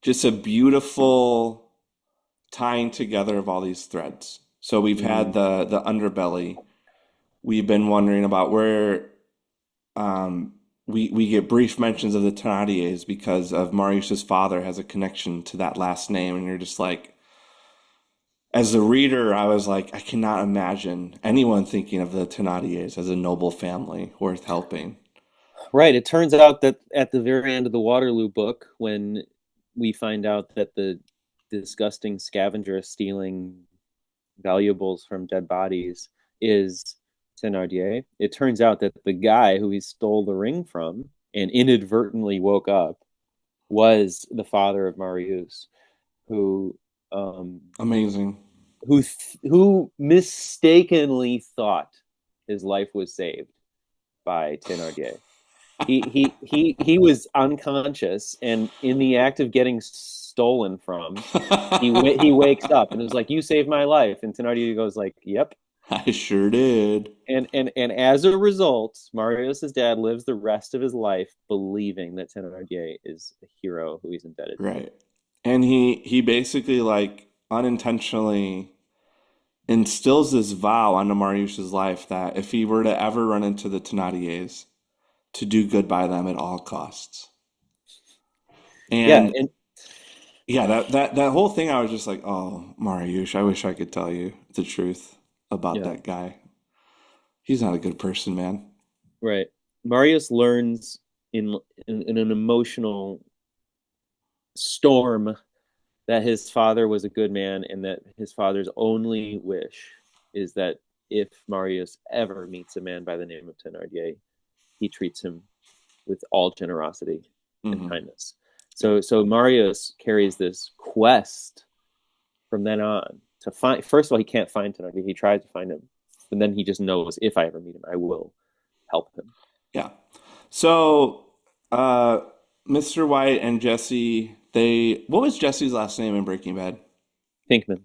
just a beautiful tying together of all these threads. So we've had Mm, the underbelly. We've been wondering about where um, we get brief mentions of the Thénardiers because of Marius's father has a connection to that last name, and you're just like, as a reader, I was like, I cannot imagine anyone thinking of the Thénardiers as a noble family worth helping. right. It turns out that at the very end of the Waterloo book, when we find out that the disgusting scavenger stealing valuables from dead bodies is Thénardier, it turns out that the guy who he stole the ring from and inadvertently woke up was the father of Marius, who um, Amazing. who mistakenly thought his life was saved by Thénardier. He was unconscious, and in the act of getting stolen from, he wakes up and is like, "You saved my life." And Thénardier goes like, "Yep." I sure did. And as a result, Marius's dad lives the rest of his life believing that Thénardier is a hero who he's indebted to. Right. And he basically like unintentionally instills this vow onto Marius's life that if he were to ever run into the Thénardiers, to do good by them at all costs. Yeah, And and yeah, that whole thing, I was just like, oh, Marius, I wish I could tell you the truth about yeah, that guy. He's not a good person, man. right. Marius learns in, in an emotional storm that his father was a good man and that his father's only wish is that if Marius ever meets a man by the name of Thénardier, he treats him with all generosity and Hmm. kindness. Yeah. So Marius carries this quest from then on to find. First of all, he can't find Thénardier. He tries to find him, and then he just knows if I ever meet him, I will help him. Yeah. So, uh, Mr. White and Jesse, what was Jesse's last name in Breaking Bad? Pinkman.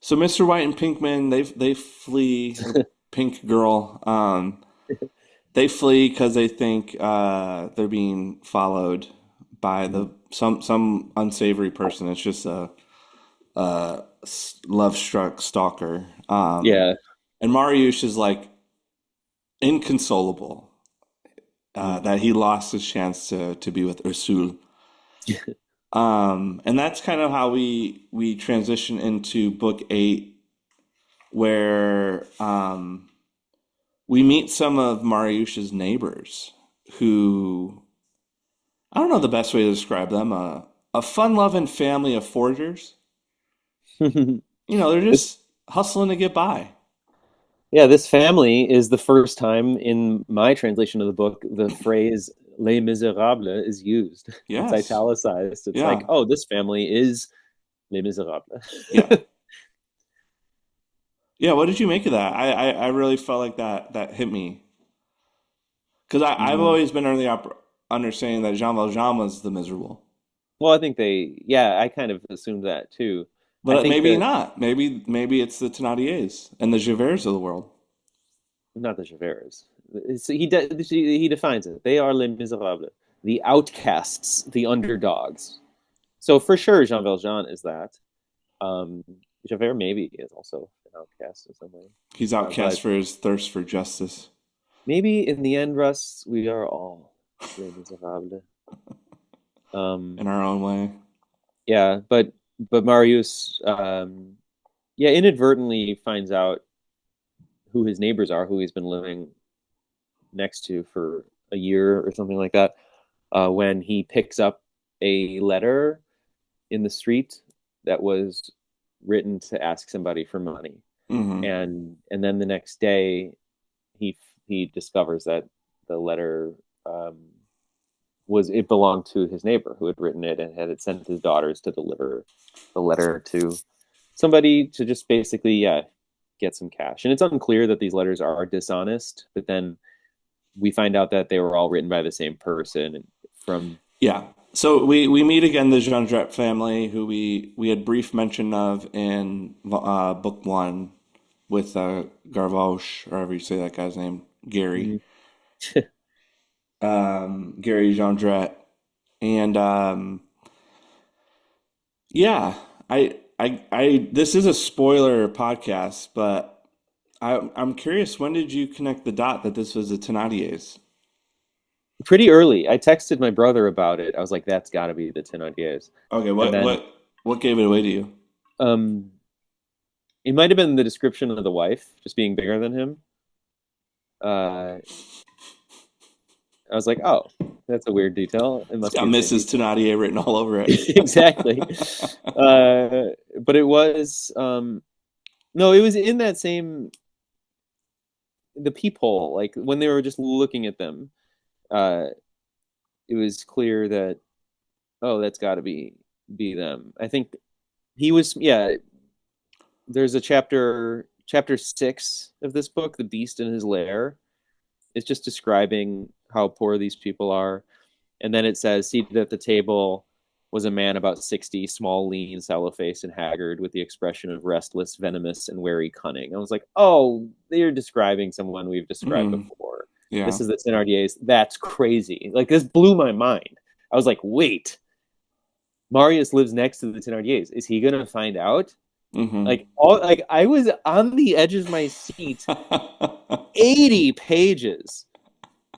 So Mr. White and Pinkman, they flee, or Pink Girl, they flee because they think they're being followed by the some unsavory person. It's just a love-struck stalker. Yeah. And Mariusz is like inconsolable Mm. that he lost his chance to be with Ursule. And that's kind of how we transition into book 8, where we meet some of Mariusz's neighbors who I don't know the best way to describe them. A fun-loving family of forgers. they're This, just hustling to get by. yeah, this family is the first time in my translation of the book the phrase "Les Misérables" is used. It's Yes. italicized. It's like, Yeah. oh, this family is Les Misérables. Yeah. Yeah. What did you make of that? I really felt like that hit me because I've Mm. always been under the understanding that Jean Valjean was the miserable, Well, I think yeah, I kind of assumed that too. I but think maybe that not. Maybe it's the Thénardiers and the Javers of the world. not the Javert. He defines it. They are les misérables, the outcasts, the underdogs. So for sure, Jean Valjean is that. Um, Javert maybe is also an outcast in some way. He's But outcast for his thirst for justice maybe in the end, Russ, we are all les misérables. in Um, our own way. yeah, but Marius, yeah, inadvertently finds out who his neighbors are, who he's been living next to for a year or something like that, when he picks up a letter in the street that was written to ask somebody for money, Hmm. and then the next day he discovers that the letter um, was it belonged to his neighbor who had written it and had sent his daughters to deliver the letter to somebody to just basically get some cash. And it's unclear that these letters are dishonest, but then we find out that they were all written by the same person and from Yeah. So we meet again the Jondrette family, who we had brief mention of in book one with Garvoche, or however you say that guy's name, Gary, Mhm. Gary Jondrette, and yeah, this is a spoiler podcast, but I'm curious, when did you connect the dot that this was the Thénardiers? Pretty early. I texted my brother about it. I was like, "That's got to be the Thénardiers." Okay, And then what gave it away to you? um, it might have been the description of the wife just being bigger than him. Uh, I was like, "Oh, that's a weird detail. It It's must got be the same Mrs. people." Thénardier written all over it. Exactly. But it was no, it was in that same the peephole. Like when they were just looking at them, uh, it was clear that oh, that's got to be them. I think he was yeah. There's a chapter 6 of this book, The Beast in His Lair. It's just describing how poor these people are. And then it says, seated at the table was a man about 60, small, lean, sallow-faced, and haggard, with the expression of restless, venomous, and wary cunning. I was like, oh, they're describing someone we've described Mm, before. This yeah. is the Thénardiers. That's crazy. Like, this blew my mind. I was like, wait, Marius lives next to the Thénardiers. Is he going to find out? Hmm. Like I was on the edge of my seat 80 pages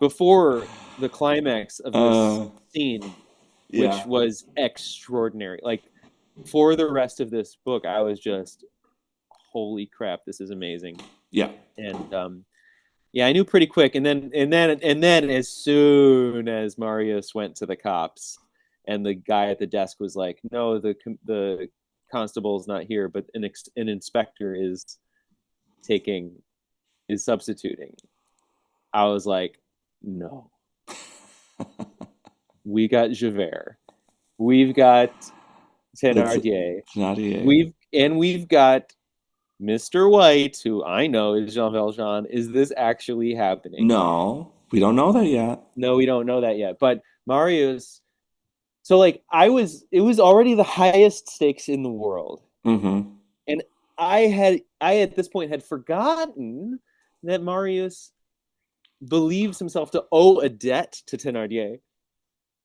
before the climax of this uh, scene, which yeah. was extraordinary. Like for the rest of this book, I was just, holy crap, this is amazing. Yeah. And yeah, I knew pretty quick. And then as soon as Marius went to the cops, and the guy at the desk was like, "No, the constable's not here, but an inspector taking is substituting." I was like, "No, we got Javert, we've got It's Thénardier, Thénardier. we've got Mr. White, who I know is Jean Valjean. Is this actually happening?" No, we don't know that yet. No, we don't know that yet. But Marius, so like it was already the highest stakes in the world. Hmm. And I at this point had forgotten that Marius believes himself to owe a debt to Thénardier.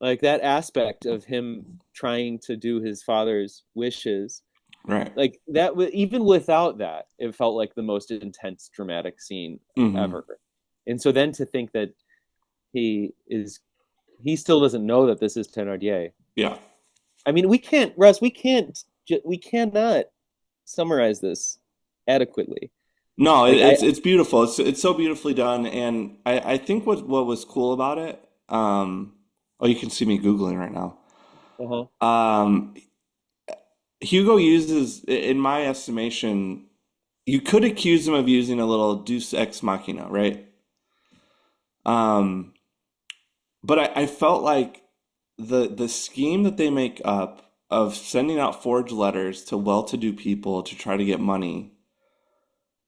Like that aspect of him trying to do his father's wishes, Right. like that even without that, it felt like the most intense dramatic scene Hmm. ever. And so then to think that he is he still doesn't know that this is Thénardier. Yeah. I mean, we can't, Russ, we cannot summarize this adequately. No, Like it's beautiful. It's so beautifully done, and I think what was cool about it. Oh, you can see me googling right now. uh-huh. Um, Hugo uses, in my estimation, you could accuse him of using a little Deus ex machina, right? Um, but I felt like the scheme that they make up of sending out forged letters to well-to-do people to try to get money,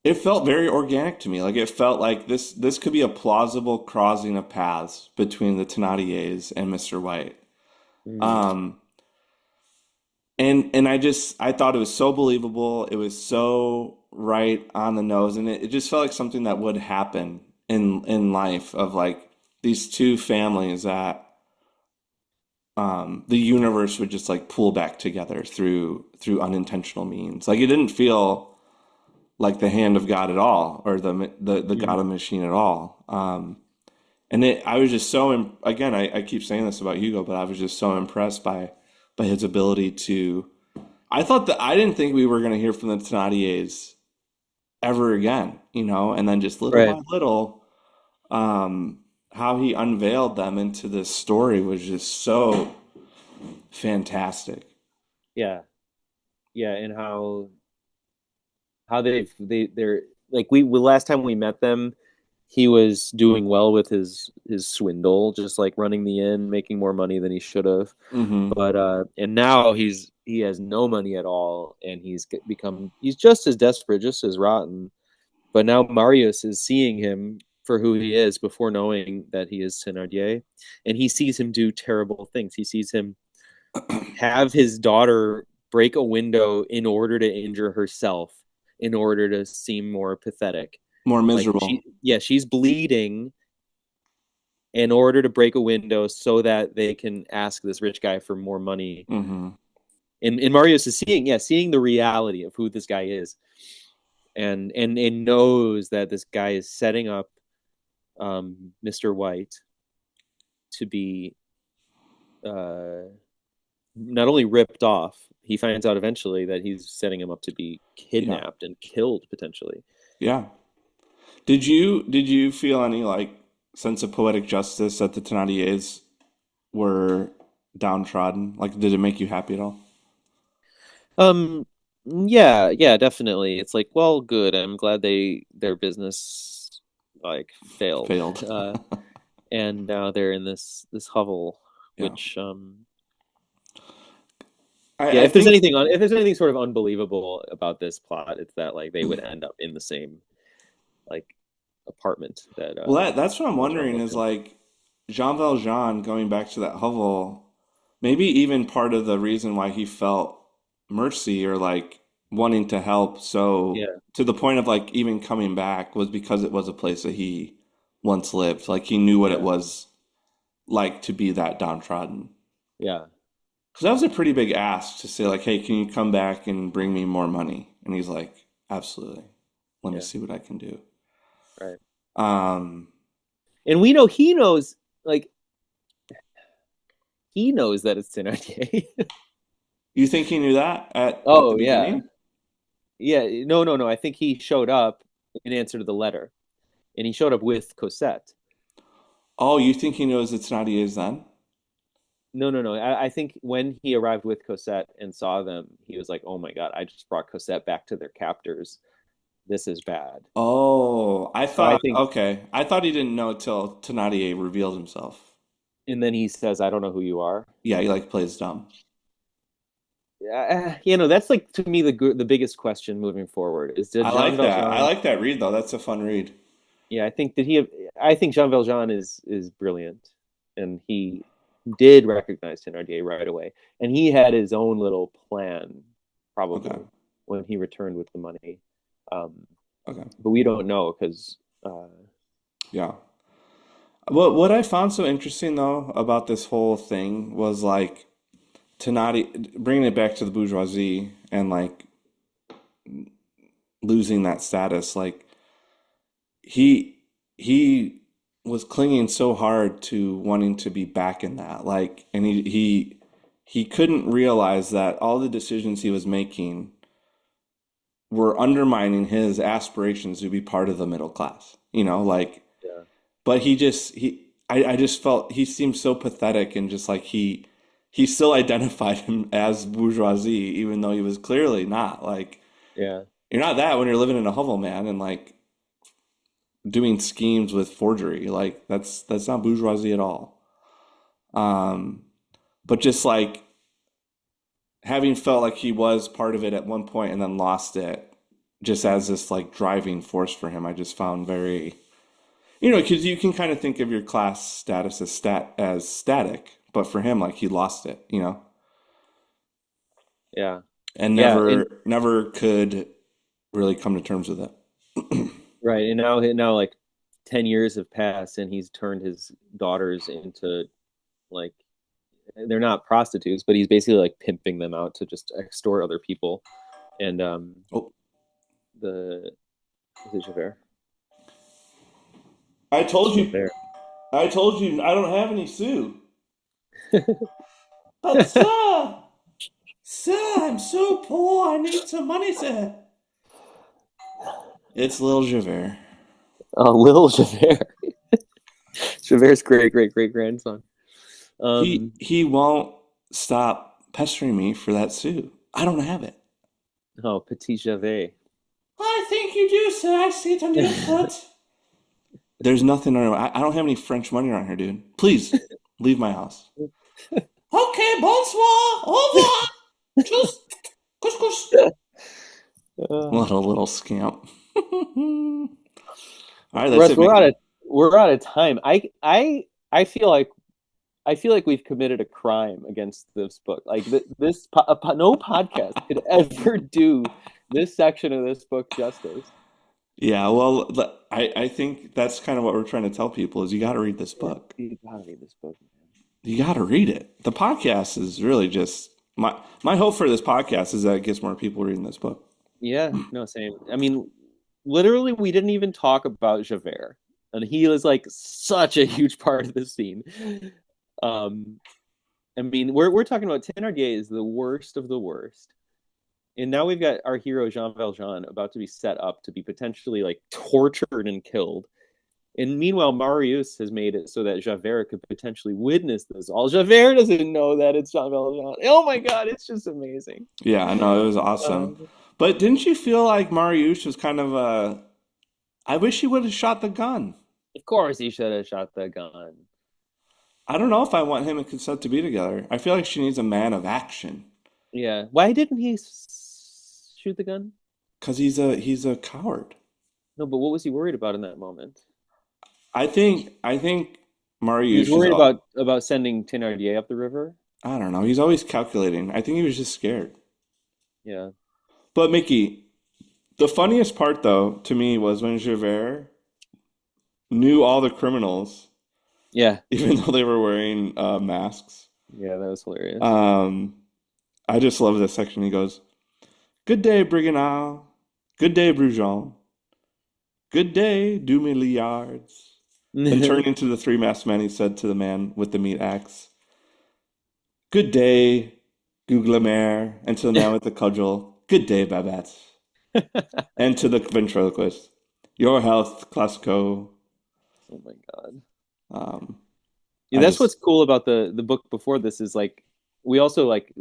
it felt very organic to me. Like it felt like this could be a plausible crossing of paths between the Thénardiers and Mr. White. Mm, Um, I thought it was so believable. It was so right on the nose, and it just felt like something that would happen in life of like these two families that the universe would just like pull back together through unintentional means. Like it didn't feel like the hand of God at all, or the God mm, of machine at all. I was just again, I keep saying this about Hugo, but I was just so impressed by his ability to. I thought that I didn't think we were going to hear from the Thénardiers ever again, and then just little right. by little, how he unveiled them into this story was just so fantastic. Yeah. Yeah. And how they're like we last time we met them, he was doing well with his swindle, just like running the inn, making more money than he should have. Hmm. But and now he has no money at all, and he's just as desperate, just as rotten. But now Marius is seeing him for who he is before knowing that he is Thénardier, and he sees him do terrible things. He sees him have his daughter break a window in order to injure herself, in order to seem more pathetic. More Like miserable. she's bleeding in order to break a window so that they can ask this rich guy for more money. Hmm. And Marius is seeing the reality of who this guy is, and knows that this guy is setting up Mr. White to be uh, not only ripped off. He finds out eventually that he's setting him up to be Yeah. kidnapped and killed potentially. Yeah. Did you feel any like sense of poetic justice that the Thénardiers were downtrodden? Like, did it make you happy at all? Um, yeah, yeah, definitely. It's like, well, good. I'm glad their business like failed. Failed. And now they're in this hovel, Yeah. which yeah, I think, if there's anything sort of unbelievable about this plot, it's that like they would end up in the same like apartment that well, that's what I'm Jean wondering is Valjean. like Jean Valjean going back to that hovel, maybe even part of the reason why he felt mercy or like wanting to help so Yeah, to the point of like even coming back was because it was a place that he once lived. Like he knew what it yeah, was like to be that downtrodden. yeah, Because that was a pretty big ask to say, like, hey, can you come back and bring me more money? And he's like, absolutely. Let me yeah, see what I can do. right. Um, And we know he knows, like he knows that it's Thénardier. you think he knew that at the Oh yeah, beginning? yeah. No, no, no. I think he showed up in answer to the letter, and he showed up with Cosette. Oh, you think he knows it's not he is then? No, no, no. I think when he arrived with Cosette and saw them, he was like, "Oh my God, I just brought Cosette back to their captors. This is bad." Oh, I So I thought, think, okay. I thought he didn't know till Thénardier revealed himself. and then he says, "I don't know who you are." Yeah, he like plays dumb. Yeah, that's like to me the biggest question moving forward is did I Jean like that. I Valjean? like that read though. That's a fun read. Yeah, I think did he? I think Jean Valjean is brilliant, and he did recognize Thénardier right away, and he had his own little plan Okay. probably when he returned with the money, um, Okay. but we don't know because Yeah. What I found so interesting though about this whole thing was like Tenati bringing it back to the bourgeoisie and like losing that status. Like he he was clinging so hard to wanting to be back in that. Like, and he couldn't realize that all the decisions he was making were undermining his aspirations to be part of the middle class. Like, yeah, but I just felt he seemed so pathetic and just like he still identified him as bourgeoisie, even though he was clearly not. Like, Yeah. you're not that when you're living in a hovel, man, and like doing schemes with forgery. Like, that's not bourgeoisie at all. Um, but just like having felt like he was part of it at one point and then lost it, just as this like driving force for him, I just found very, because you can kind of think of your class status as static, but for him, like he lost it, Yeah. and Yeah. And never could really come to terms with it. right. And now like 10 years have passed and he's turned his daughters into like they're not prostitutes, but he's basically like pimping them out to just extort other people. And Oh, the is it Javert? I It's told you, Javert. I told you, I don't have any sous. But sir, I'm so poor. I need some money, sir. It's little Javert. Oh, little Javert. Javert's great grandson. He won't stop pestering me for that sou. I don't have it. Oh, petit Javert. I think you do, sir. I see it on your foot. There's nothing around. I don't have any French money around here, dude. Please leave my house. Okay, bonsoir, au revoir. Tschüss, couscous. What a little scamp. All right, that's Russ, it, Mickey. we're out of time. I feel like we've committed a crime against this book. Like no podcast could ever do this section of this book justice. Yeah, well, I think that's kind of what we're trying to tell people is you got to read this book. You gotta read this book. You got to read it. The podcast is really just my hope for this podcast is that it gets more people reading this book. Yeah, no, same. I mean, literally, we didn't even talk about Javert, and he was like such a huge part of this scene. Um, I mean, we're talking about Thénardier is the worst of the worst. And now we've got our hero Jean Valjean about to be set up to be potentially like tortured and killed. And meanwhile, Marius has made it so that Javert could potentially witness this. All Javert doesn't know that it's Jean Valjean. Oh my god, it's just amazing. Yeah, I know it was awesome. But didn't you feel like Marius was kind of I wish he would have shot the gun. Of course, he should have shot the gun. I don't know if I want him and Cassette to be together. I feel like she needs a man of action. Yeah. Why didn't he shoot the gun? Cause he's a coward. No, but what was he worried about in that moment? I think He was Marius is worried about sending Thénardier up the river. I don't know. He's always calculating. I think he was just scared. Yeah. But Mickey, the funniest part though to me was when Javert knew all the criminals, Yeah. even though they were wearing masks. Yeah, that was hilarious. I just love this section. He goes, "Good day, Brigand. Good day, Brujon. Good day, deux milliards." Then turning to the three masked men, he said to the man with the meat axe, "Good day, Gouglemer." And to the man with the cudgel, "Good day, Babette." And to the ventriloquist, "Your health, Classico." Oh my god. Um, Yeah, I that's just, what's cool about the book before this is like we also like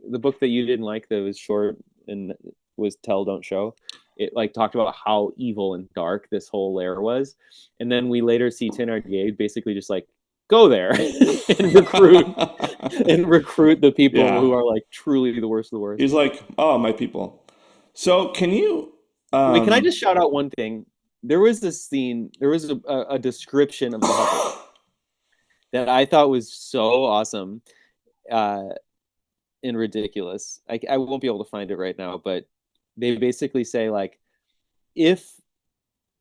the book that you didn't like that was short and was Tell Don't Show. It like talked about how evil and dark this whole lair was, and then we later see Thénardier basically just like go there and recruit the people yeah. who are like truly the worst of the worst. He's like, "Oh, my people." So can you, Wait, can I um, just shout out one thing? There was this scene. There was a description of the hovel that I thought was so awesome. Uh, and ridiculous. I won't be able to find it right now, but they basically say like if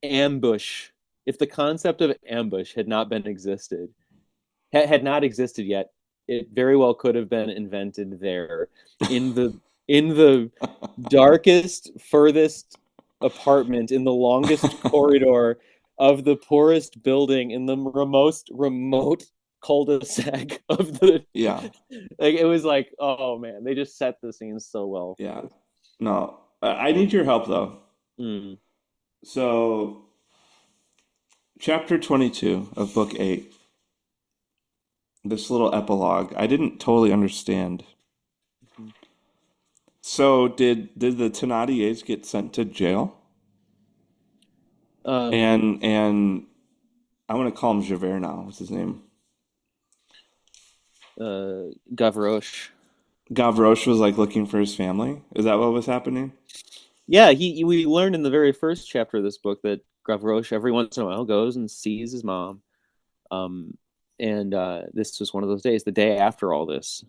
ambush, if the concept of ambush had not been existed, had not existed yet, it very well could have been invented there in the darkest, furthest apartment in the longest corridor of the poorest building in the most remote cul-de-sac of the yeah, like it was like oh man they just set the scene so well for yeah. this. No, I need your help though. Mm. So, chapter 22 of book 8. this little epilogue. I didn't totally understand. So did the Thénardiers get sent to jail? And I want to call him Javert now. What's his name? Gavroche. Gavroche was like looking for his family. Is that what was happening? Yeah, we learned in the very first chapter of this book that Gavroche every once in a while goes and sees his mom. And this was one of those days, the day after all this.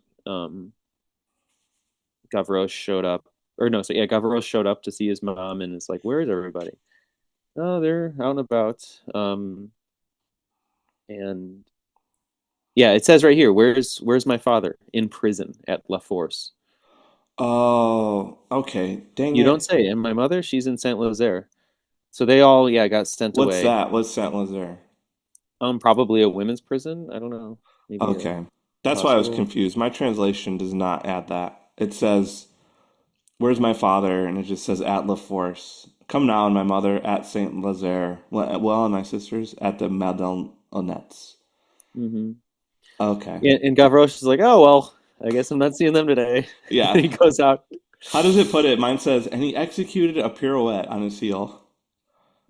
Gavroche showed up, Gavroche showed up to see his mom, and it's like, where is everybody? Oh, they're out and about. And yeah, it says right here, where's my father? In prison at La Force. Oh, okay. Dang You it. don't say. And my mother, she's in Saint Lazare. So they all, got sent What's away. that? What's Saint Lazare? Probably a women's prison. I don't know. Maybe a Okay. That's why I was hospital. confused. My translation does not add that. It says, "Where's my father?" And it just says at La Force. Come now, and my mother at Saint Lazare. Well, and my sisters at the Madeleines. Hmm. Okay. And Gavroche is like, oh, well, I guess I'm not seeing them today. And Yeah. he goes out. How does it put it? Mine says, and he executed a pirouette on his heel.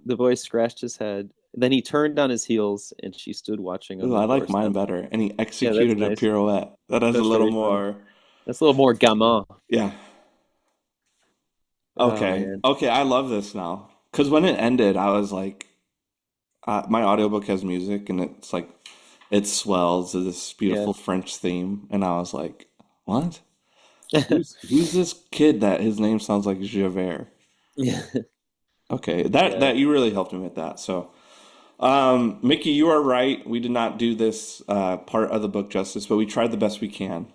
The boy scratched his head. Then he turned on his heels, and she stood watching on Ooh, the I like mine doorstep. better. And he Yeah, that's executed a nice. pirouette. That has a That's little very fun. more. That's a little more gamin. Yeah. Oh, Okay. man. Okay, I love this now. Because when it ended, I was like, my audiobook has music and it's like, it swells to this Yeah. beautiful French theme. And I was like, what? Who's this kid that his name sounds like Javert? Yeah. Okay, that Yeah. you really helped me with that. So, Mickey, you are right. We did not do this part of the book justice, but we tried the best we can.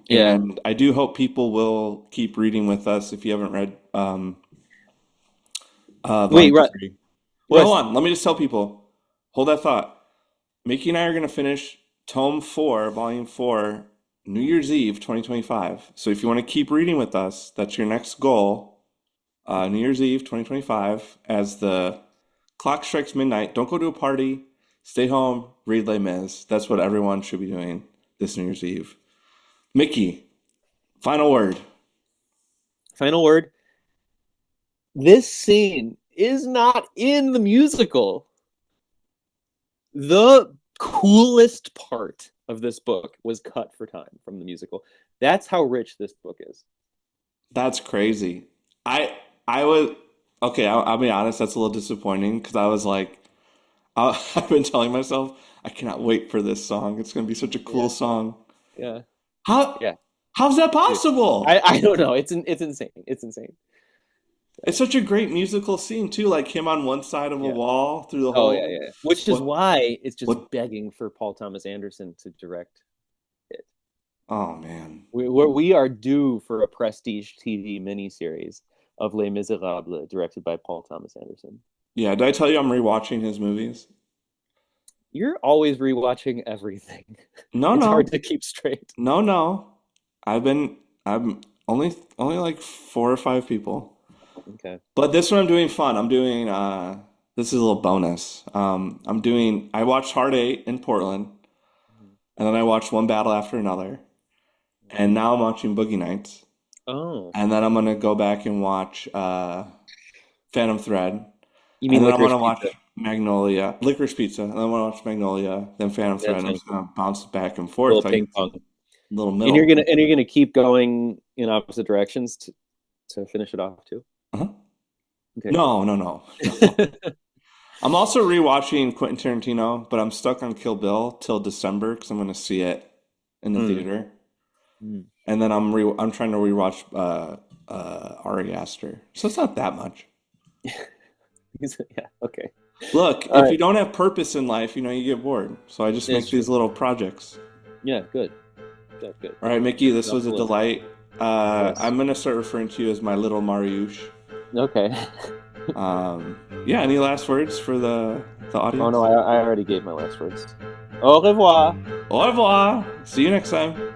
Yeah. And I do hope people will keep reading with us if you haven't read Wait, volume three. Wait, hold Russ. on. Let me just tell people. Hold that thought. Mickey and I are going to finish tome 4, volume 4, New Year's Eve 2025. So if you want to keep reading with us, that's your next goal. New Year's Eve 2025, as the clock strikes midnight, don't go to a party. Stay home, read Les Mis. That's what everyone should be doing this New Year's Eve. Mickey, final word. Final word. This scene is not in the musical. The coolest part of this book was cut for time from the musical. That's how rich this book is. That's crazy. I was okay. I'll be honest. That's a little disappointing because I was like, I've been telling myself I cannot wait for this song. It's going to be such a cool Yeah. song. Yeah. How Yeah. how's that Dude. possible? I don't know. It's insane. It's insane. It's such a great musical scene too, like him on one side of a Yeah. wall through the Oh yeah, hole. yeah. Which is What why it's just what begging for Paul Thomas Anderson to direct it. oh man. We are due for a prestige TV miniseries of Les Misérables, directed by Paul Thomas Anderson. Yeah, did I tell you I'm rewatching his movies? You're always rewatching everything. No, It's hard no. to keep straight. No, no. I'm only like 4 or 5 people. Okay. But this one I'm doing fun. I'm doing this is a little bonus. I watched Hard 8 in Portland, and then I watched One Battle After Another, and now I'm watching Boogie Nights. Oh, And then I'm gonna go back and watch Phantom Thread. you And mean then I'm gonna licorice watch pizza? Magnolia, Licorice Pizza. And then I'm gonna watch Magnolia, then Phantom Thread. And I'm That's just gonna bounce back and a forth little till I ping get to pong. the little And you're middle. gonna keep going in opposite directions to finish it off too. Uh-huh. Okay. No, no, no, no. I'm also rewatching Quentin Tarantino, but I'm stuck on Kill Bill till December because I'm gonna see it in the Mm. theater. Mm. And then I'm trying to rewatch Ari Aster. So it's not that much. Yeah. Okay. Look, All if right. you don't have purpose in life, you get bored. So I just It's make true. these little projects. Yeah. Good. Good. Good. All right, Mickey, this was a Helpful. delight. Yes. I'm gonna start referring to you as my little Marius. Okay. Yeah, any last words for the Oh audience? no, I already gave my last words. Au revoir. Au revoir. See you next time.